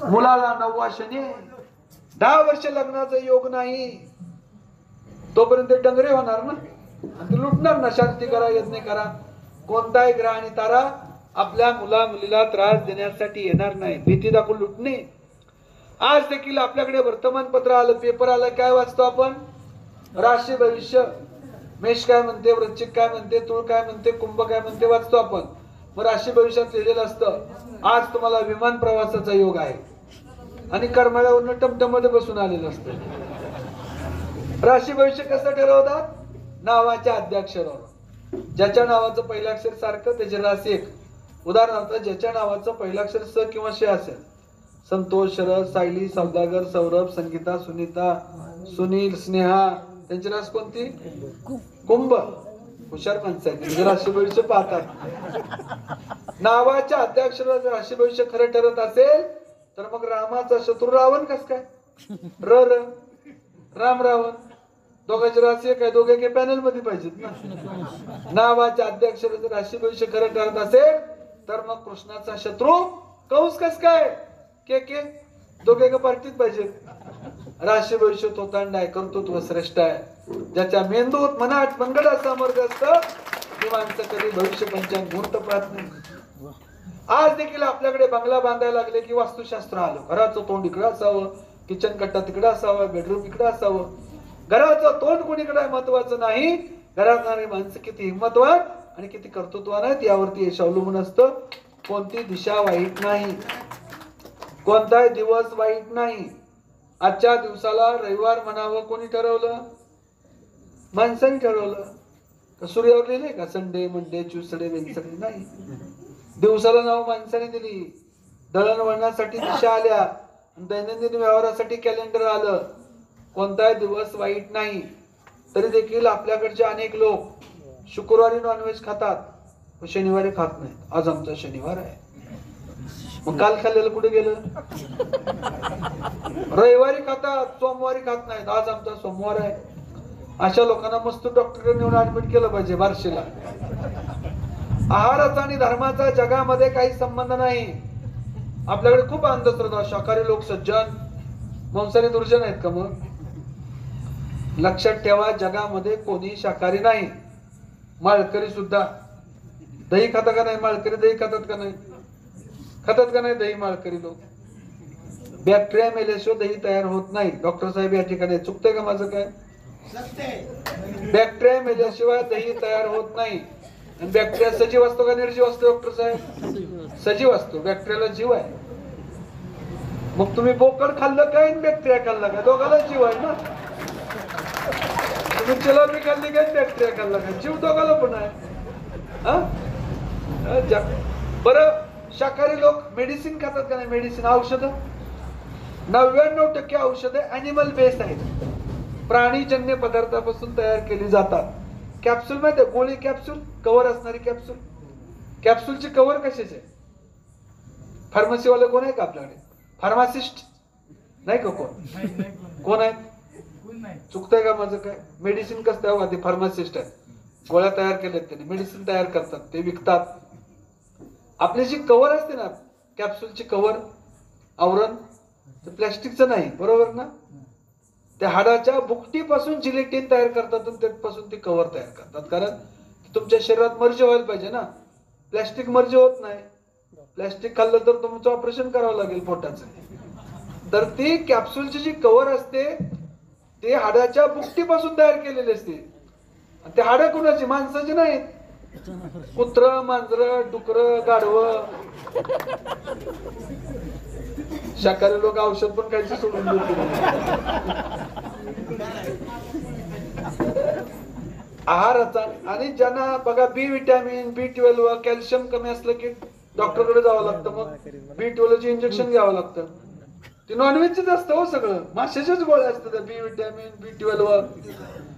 मुलाला 9वा शनी आहे, 10 वर्ष लग्नाचा योग नाही. तोपर्यंत डंगरे होणार ना, ते लुटणार ना. शांती करा, यज्ञ करा. कोणताही ग्रह आणि तारा आपल्या मुला मुलीला त्रास देण्यासाठी येणार नाही. भीती दाखवून लुटणे. आज देखील आपल्याकडे वर्तमानपत्र आलं, पेपर आलं, काय वाचतो आपण? राशी भविष्य. मेष काय म्हणते, वृश्चिक काय म्हणते, तुळ काय म्हणते, कुंभ काय म्हणते वाचतो आपण. मग राशी भविष्यात लिहिलेलं असतं आज तुम्हाला विमान प्रवासाचा योग आहे आणि करमाळ्यावरनं टमटममध्ये बसून आलेलं असतं. राशी भविष्य कसं ठरवतात? नावाच्या आद्याक्षरावर. ज्याच्या नावाचं पहिलं अक्षर सारखं त्याची राशी एक. उदाहरणार्थ ज्याच्या नावाचं पहिलं अक्षर स किंवा श असेल, संतोष, शरद, सायली, सौदागर, सौरभ, संगीता, सुनीता, सुनील, स्नेहा, त्यांची रास कोणती? कुंभ. हुशार माणसं आहेत, म्हणजे राशी भविष्य पाहतात. नावाच्या आद्याक्षरावर जर राशी भविष्य खरं ठरत असेल तर मग रामाचा शत्रू रावण कस काय? र र राम रावण. दोघांची राशी काय? दोघे के पॅनल मध्ये पाहिजेत ना. नावाच्या आद्याक्षर जर राशी भविष्य खरं ठरत असेल तर मग कृष्णाचा शत्रू कंस कस काय? के के. दोघे का पार्टीत पाहिजेत. राशी भविष्य तोतांड आहे, कर्तृत्व श्रेष्ठ आहे. ज्याच्या मेंदूत मनात मंगळ सामर्थ्य असतं ती माणसं कधी भविष्य पंचांग मुहूर्त पाहत नाही. आज देखील आपल्याकडे बंगला बांधायला लागले की वास्तुशास्त्र आलं. घराचं तोंड इकडे असावं, किचन कट्टा तिकडे असावा, बेडरूम इकडे असावं. घराचं तोंड कोणीकडे महत्वाचं नाही, घरात राहणारी माणसं किती हिंमतवान आणि किती कर्तृत्वान आहेत यावरती यश अवलंबून असतं. कोणती दिशा वाईट नाही, कोणताही दिवस वाईट नाही. आजच्या दिवसाला रविवार म्हणावं कोणी ठरवलं? माणसाने ठरवलं. सूर्यावर लिहिले का संडे, मंडे, ट्यूसडे, वेनसडे? नाही. दिवसाला नाव माणसाने दिली. दळणवळणासाठी दिशा आल्या, दैनंदिन व्यवहारासाठी कॅलेंडर आलं. कोणताही दिवस वाईट नाही. तरी देखील आपल्याकडचे अनेक लोक शुक्रवारी नॉनव्हेज खातात, शनिवारी खात नाहीत. आज आमचा शनिवार आहे. मग काल खाल्लेलं कुठे गेलं? रविवारी खातात, सोमवारी खात नाहीत. आज आमचा सोमवार आहे. अशा लोकांना मस्त डॉक्टरकडे नेऊन ऍडमिट केलं पाहिजे बार्शीला. आहाराचा आणि धर्माचा जगामध्ये काही संबंध नाही. आपल्याकडे खूप अंधश्रद्धा. शाकाहारी लोक सज्जन, मांसाहारी दुर्जन आहेत का? मग लक्षात ठेवा, जगामध्ये कोणी शाकाहारी नाही. माळकरी सुद्धा दही खाता का नाही? माळकरी दही खातात का नाही? खातात का नाही दही माळकरी लोक? बॅक्टेरिया मेल्याशिवाय दही तयार होत नाही. डॉक्टर साहेब या ठिकाणी चुकतंय का माझं काय? बॅक्टेरिया मेल्याशिवाय दही तयार होत नाही. आणि बॅक्टेरिया सजीव असतो का निर्जीव असतो? डॉक्टर साहेब सजीव असतो. बॅक्टेरियाला जीव आहे. मग तुम्ही बोकड खाल्लं काय बॅक्टेरिया खाल्ला काय? दोघाला जीव आहे ना. तुम्ही चिलापी खाल्ली काय बॅक्टेरिया खाल्ला काय? जीव दोघाला पण आहे. बरं, शाकाहारी लोक मेडिसिन खातात का नाही? मेडिसिन, औषध, 99% औषधे अॅनिमल बेस्ड आहेत. प्राणीजन्य पदार्थापासून तयार केली जातात. कॅप्सूल माहिती आहे? गोळी कॅप्सूल, कव्हर असणारी कॅप्सूल. कॅप्सूलची कव्हर कशाचे? फार्मसीवाले कोण आहे का आपल्याकडे? फार्मासिस्ट नाही का? कोण आहे? चुकतंय का माझं काय? मेडिसिन कसं तयार होते? फार्मासिस्ट आहे. गोळ्या तयार केल्यात त्यांनी, मेडिसिन तयार करतात, ते विकतात. आपली जी कव्हर असते ना, कॅप्सूलची कव्हर, आवरण, ते प्लॅस्टिकचं नाही, बरोबर ना? त्या हाडाच्या बुकटीपासून जिलेटिन तयार करतात आणि त्यापासून ती कव्हर तयार करतात. कारण तुमच्या शरीरात मर्ज व्हायला पाहिजे ना. प्लॅस्टिक मर्ज होत नाही. प्लॅस्टिक खाल्लं तर तुमचं ऑपरेशन करावं लागेल पोटाचं. तर ती कॅप्सूलची जी कव्हर असते ते हाडाच्या बुकटीपासून तयार केलेली असते. ते हाडं कुणाची? माणसाची नाहीत. कुत्र, मांजर, डुकर, गाढवं. शाकाहारी लोक औषध पण खायचं सोडून देतील. आहाराचा आणि ज्यांना बघा बी विटॅमिन, B12, कॅल्शियम कमी असलं की डॉक्टरकडे जावं लागतं. मग B12 चे इंजेक्शन घ्यावं लागतं. ते नॉनव्हेजच असतं हो सगळं. माशाच्याच गोळ्या असतात. बी विटॅमिन, B12.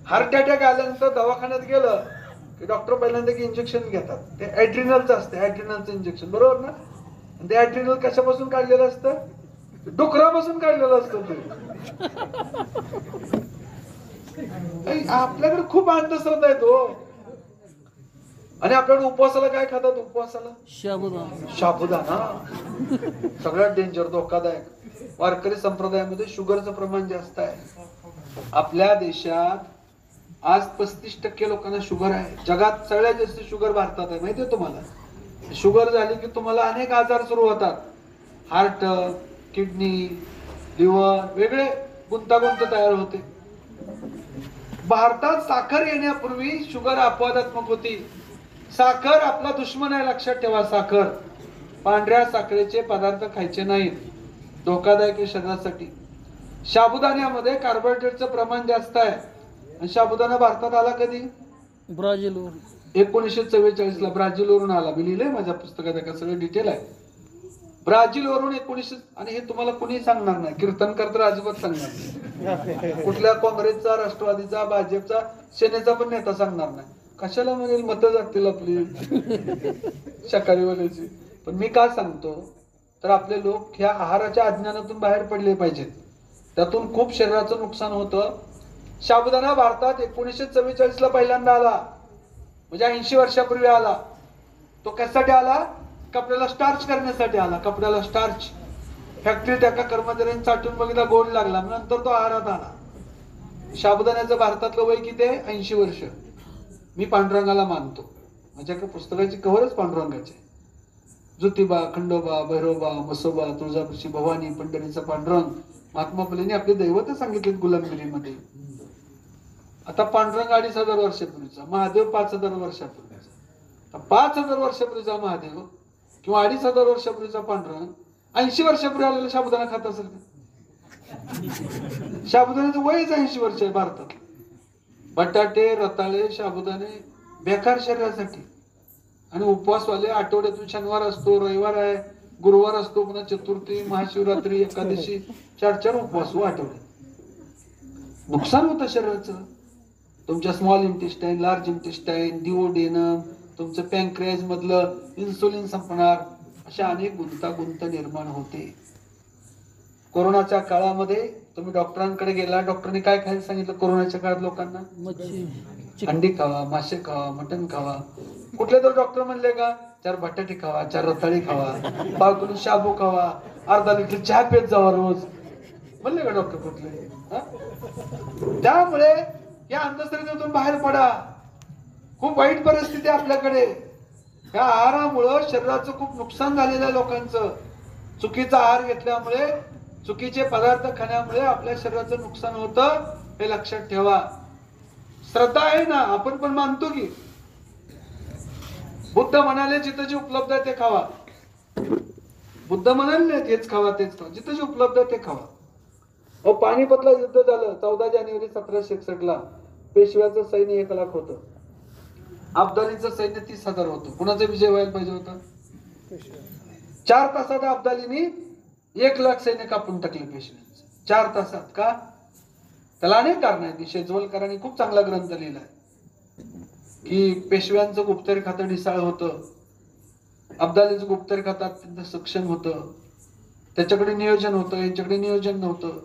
हार्ट अटॅक आल्यानंतर दवाखान्यात गेलं की डॉक्टर पहिल्यांदा की इंजेक्शन घेतात. ते ॲड्रिनलचं असतं, ॲड्रिनलचं इंजेक्शन, बरोबर ना? ते ॲड्रिनल कशापासून काढलेलं असतं? डुकरापासून काढलेलं असतं ते. आपल्याकडे खूप अंधश्रद्धा आहेत हो. आणि आपल्याकडे उपवासाला काय खातात? उपवासाला साबुदाणा. सगळ्यात डेंजर, धोकादायक. वारकरी संप्रदायामध्ये शुगरचं प्रमाण जास्त आहे. आपल्या देशात आज 35% लोकांना शुगर आहे. जगात सगळ्यात जास्त शुगर भारतात आहे, माहितीये तुम्हाला? शुगर झाली की तुम्हाला अनेक आजार सुरू होतात. हार्ट, किडनी, लिव्हर, वेगळे गुंतागुंत तयार होते. भारतात साखर येण्यापूर्वी शुगर अपवादात्मक होती. साखर आपला दुश्मन आहे, लक्षात ठेवा. साखर, पांढऱ्या साखरेचे पदार्थ खायचे नाहीत, धोकादायक आहे शरीरासाठी. साबुदाण्यामध्ये कार्बोहायड्रेटचं प्रमाण जास्त आहे. आणि साबुदाणा भारतात आला कधी? ब्राझील 1944 ला ब्राझील वरून आला. मी लिहिलंय माझ्या पुस्तकात, सगळं डिटेल आहे. ब्राझील वरून 1900. आणि हे तुम्हाला कुणी सांगणार नाही, कीर्तनकर तर अजिबात सांगणार नाही. कुठल्या काँग्रेसचा, राष्ट्रवादीचा, भाजपचा, सेनेचा पण नेता सांगणार नाही. कशाला म्हणेल मतं जातील आपली शाकाहारीवाल्याची. पण मी का सांगतो तर आपले लोक ह्या आहाराच्या अज्ञानातून बाहेर पडले पाहिजेत. त्यातून खूप शरीराचं नुकसान होतं. साबुदाणा भारतात 1944 ला पहिल्यांदा आला, म्हणजे 80 वर्षापूर्वी आला. तो कशासाठी आला? कपड्याला स्टार्च करण्यासाठी आला. कपड्याला स्टार्च. फॅक्टरीत एका कर्मचाऱ्यांनी चाटून बघितला, गोड लागला, नंतर तो आहारात आला. साबुदाण्याचं भारतातलं वय किती आहे? 80 वर्ष. मी पांडुरंगाला मानतो. माझ्याकडे पुस्तकाची कव्हरच पांडुरंगाची. ज्योतिबा, खंडोबा, भैरोबा, मसोबा, तुळजापूरची भवानी, पंढरीचा पांडुरंग. महात्मा फुलेंनी आपले दैवत सांगितले गुलामगिरीमध्ये. आता पांडुरंग 2500 वर्षापूर्वीचा, महादेव 5000 वर्षापूर्वीचा. 5000 वर्षापूर्वीचा महादेव किंवा 2500 वर्षापूर्वीचा पांडुरंग 80 वर्षापूर्वी आलेला साबुदाणा खात असेल का? साबुदाण्याचं वयच 80 वर्ष आहे भारतात. बटाटे, रताळे, साबुदाणे बेकार शरीरासाठी. आणि उपवासवाले आठवड्यातून शनिवार असतो, रविवार आहे, गुरुवार असतो, पुन्हा चतुर्थी, महाशिवरात्री, एकादशी, 4 उपवास आठवड्यात. नुकसान होतं शरीराचं. तुमच्या small intestine, large intestine, duodenum, तुमचं पॅनक्रियाज मधलं इन्सुलिन संपणार, अशा अनेक गुंतागुंत निर्माण होते. कोरोनाच्या काळामध्ये तुम्ही डॉक्टरांकडे गेला, डॉक्टरने काय खायला सांगितलं कोरोनाच्या काळात लोकांना? मच्छी अंडी खावा, मासे खावा, मटण खावा. कुठले तर डॉक्टर म्हणले का 4 बटाटे खावा, 4 रताळी खावा, 5 किलो शाबू खावा, अर्धा लिटर चहा पेत जावा रोज, म्हणले का डॉक्टर कुठले? हा? त्यामुळे या अंधश्रद्धेतून बाहेर पडा. खूप वाईट परिस्थिती आहे आपल्याकडे. या आहारामुळं शरीराचं खूप नुकसान झालेलं आहे लोकांचं. चुकीचा आहार घेतल्यामुळे, चुकीचे पदार्थ खाण्यामुळे आपल्या शरीराचं नुकसान होतं, हे लक्षात ठेवा. श्रद्धा आहे ना, आपण पण मानतो की बुद्ध म्हणाले जिथं जे उपलब्ध आहे ते खावा. बुद्ध म्हणाले तेच खावा, तेच खावा, जिथं जे उपलब्ध आहे ते खावा. अहो, पानिपतला युद्ध झालं 14 जानेवारी 1761 ला. पेशव्याचं सैन्य 1 लाख होतं, अब्दालीचं सैन्य 30,000 होतं. कुणाचा विजय व्हायला पाहिजे होता? 4 तासात अब्दालीने 1 लाख सैन्य कापून टाकले पेशव्यांचं. 4 तासात. का? त्याला अनेक कारण आहेत. शेजवलकरांनी खूप चांगला ग्रंथ लिहिलाय की पेशव्यांचं गुप्तहेर खातं ढिसाळ होतं, अब्दालीचं गुप्तहेर खातं अत्यंत सक्षम होतं, त्याच्याकडे नियोजन होतं, यांच्याकडे नियोजन नव्हतं.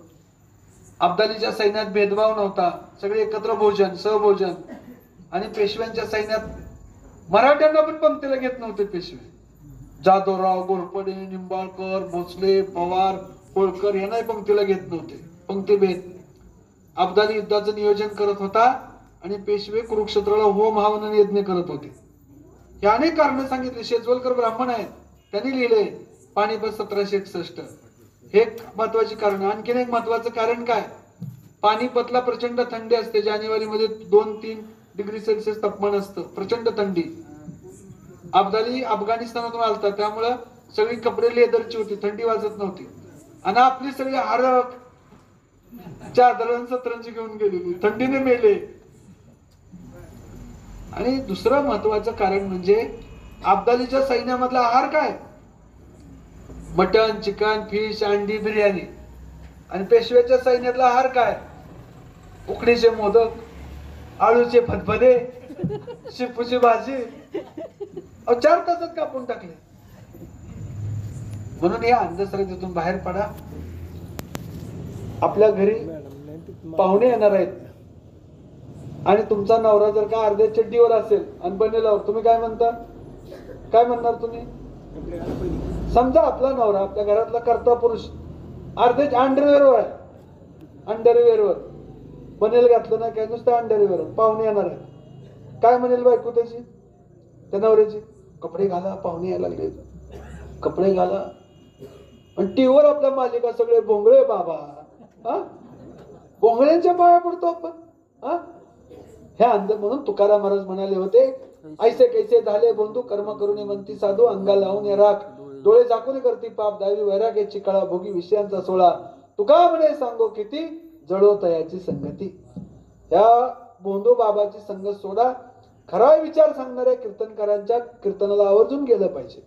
अब्दालीच्या सैन्यात भेदभाव नव्हता, सगळे एकत्र भोजन, सहभोजन. आणि पेशव्यांच्या सैन्यात मराठ्यांना पण पंक्तीला घेत नव्हते पेशवे. जाधवराव, घोरपडे, निंबाळकर, भोसले, पवार, होळकर यांनाही पंक्तीला घेत नव्हते. पंक्तीभेद. अब्दाली युद्धाचं नियोजन करत होता आणि पेशवे कुरुक्षेत्राला होम हवन यज्ञ करत होते. हे अनेक कारण सांगितले. शेजवलकर ब्राह्मण आहेत, त्यांनी लिहिले पानिपत 1761. हे एक महत्वाची कारण. आणखीन एक महत्वाचं कारण काय? पानिपतला प्रचंड थंडी असते. जानेवारी मध्ये 2-3 डिग्री सेल्सिअस तापमान असतं, प्रचंड थंडी. अब्दाली अफगाणिस्तानातून आलता, त्यामुळं सगळी कपडे लेदरची होती, थंडी वाजत नव्हती. आणि आपली सगळी हारक चादर सतरंजी घेऊन गेलेली, थंडीने मेले. आणि दुसरं महत्वाचं कारण म्हणजे अब्दालीच्या सैन्यामधला आहार काय? मटन, चिकन, फिश, अंडी, बिर्याणी. आणि पेशव्याच्या सैन्यातला आहार काय? उकडीचे मोदक, आळूचे फदफदे, शेपूची भाजी. 4 तासात कापून टाकले. म्हणून या अंधश्रद्धेतून बाहेर पडा. आपल्या घरी पाहुणे येणार आहेत आणि तुमचा नवरा जर का अर्ध्या चड्डीवर असेल आणि बनेलावर, तुम्ही काय म्हणता? काय म्हणणार तुम्ही? समजा आपला नवरा, आपल्या घरातला कर्ता पुरुष अर्धे अंडरवेअरवर आहे, अंडरवेअरवर बनेल घातलं ना काय, नुसतं अंडरवेअर. पाहुणे येणार आहेत, काय म्हणेल बायको त्याची, त्या नवऱ्याची? कपडे घाला, पाहुणे यायला लागले, कपडे घाला. आणि टीव्हीवर आपल्या मालिका सगळे भोंगळे बाबा. हा, भोंगळ्यांच्या पाया पडतो आपण. हा, ह्या अंध. म्हणून तुकाराम महाराज म्हणाले होते, ऐसे कैसे झाले बंधू कर्म करून म्हणती साधू, अंगा लावून राख डोळे झाकून करती पाप, दावी वैराग्याची कळा, भोगी विषयांचा सोळा. तुका म्हणे सांगो किती, जळो तयाची संगती. या बोंधू बाबाची संगत सोडा. खरा विचार सांगणाऱ्या कीर्तनकारांच्या कीर्तनाला आवर्जून गेलं पाहिजे.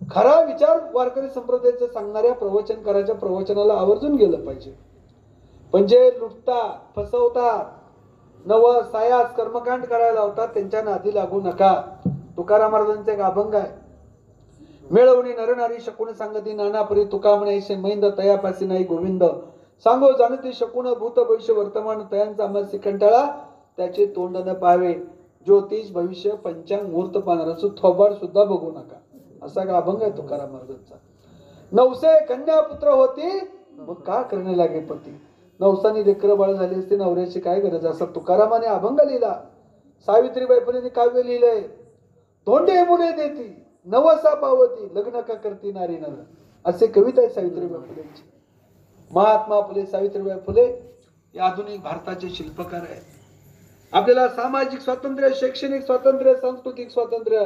खरा विचार वारकरी संप्रदायाचं सांगणाऱ्या प्रवचनकाराच्या प्रवचनाला आवर्जून गेलं पाहिजे. पण जे लुटतात, फसवतात, नवस सायास कर्मकांड करायला होतात, त्यांच्या नादी लागू नका. तुकाराम महाराजांचे एक अभंग आहे, मिळवणी नरनारी शकून सांगती नानापरी, तुका म्हणायचे मैंद तयापासी नाही गोविंद. सांगो जाणती शकून भूत भविष्य वर्तमान, तयांचा आम्हासी कंटाळा, त्याचे तोंड न पाहावे. ज्योतिष भविष्य पंचांग मुहूर्त पाहणाराचं थोबाड सुद्धा बघू नका. असा एक अभंग आहे तुकाराम महाराजांचा. नवसे कन्या पुत्र होती, मग का करणे लागे पती. नवसानी लेकर बाळ झाली असते, नवऱ्याची काय गरज. असा तुकारामाने अभंग लिहिला. सावित्रीबाई फुलेंनी काव्य लिहिलंय, धोंडे मुले देती नवसा पावती, लग्न का करती नारी नर. असे कविता आहे सावित्रीबाई फुलेंची. महात्मा फुले, सावित्रीबाई फुले हे आधुनिक भारताचे शिल्पकार आहेत. आपल्याला सामाजिक स्वातंत्र्य, शैक्षणिक स्वातंत्र्य, सांस्कृतिक स्वातंत्र्य,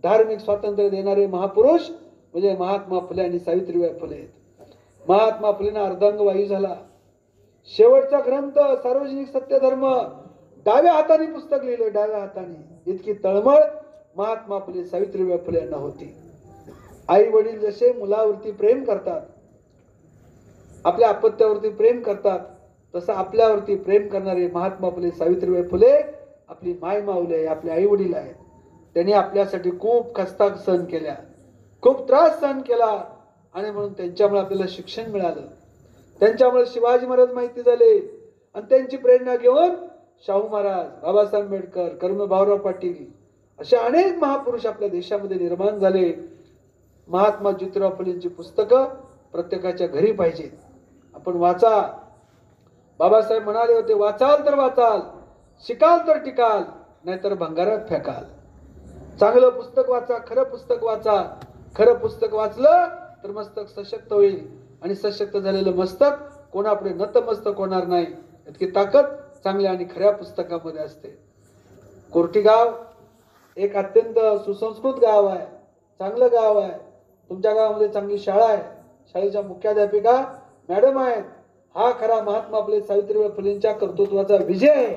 धार्मिक स्वातंत्र्य देणारे महापुरुष म्हणजे महात्मा फुले आणि सावित्रीबाई फुले आहेत. महात्मा फुलेंना अर्धांगवायू झाला. शेवटचा ग्रंथ सार्वजनिक सत्यधर्म डाव्या हाताने पुस्तक लिहिलं, डाव्या हाताने. इतकी तळमळ महात्मा फुले सावित्रीबाई फुले यांना होती. आई वडील जसे मुलावरती प्रेम करतात, आपल्या अपत्यावरती प्रेम करतात, तसं आपल्यावरती प्रेम करणारे महात्मा फुले सावित्रीबाई फुले आपली माय माऊले, आपले आई वडील आहेत. त्यांनी आपल्यासाठी खूप कष्टा सहन केल्या, खूप त्रास सहन केला आणि म्हणून त्यांच्यामुळे आपल्याला शिक्षण मिळालं. त्यांच्यामुळे शिवाजी महाराज माहिती झाले आणि त्यांची प्रेरणा घेऊन शाहू महाराज, बाबासाहेब आंबेडकर, कर्मवीर भाऊराव पाटील असे अनेक महापुरुष आपल्या देशामध्ये निर्माण झाले. महात्मा ज्योतिराव फुलेंची पुस्तकं प्रत्येकाच्या घरी पाहिजेत. आपण वाचा. बाबासाहेब म्हणाले होते, वाचाल तर वाचाल, शिकाल तर टिकाल, नाहीतर भंगारात फेकाल. चांगलं पुस्तक वाचा, खरं पुस्तक वाचा. खरं पुस्तक वाचलं तर मस्तक सशक्त होईल आणि सशक्त झालेलं मस्तक कोणापुढे नतमस्तक होणार नाही. इतकी ताकद चांगल्या आणि खऱ्या पुस्तकामध्ये असते. कोर्टी गाव एक अत्यंत सुसंस्कृत गाव आहे, चांगलं गाव आहे. तुमच्या गावामध्ये चांगली शाळा आहे, शाळेच्या मुख्याध्यापिका मॅडम आहेत. हा खरा महात्मा आपले सावित्रीबाई फुलेंच्या कर्तृत्वाचा विजय आहे.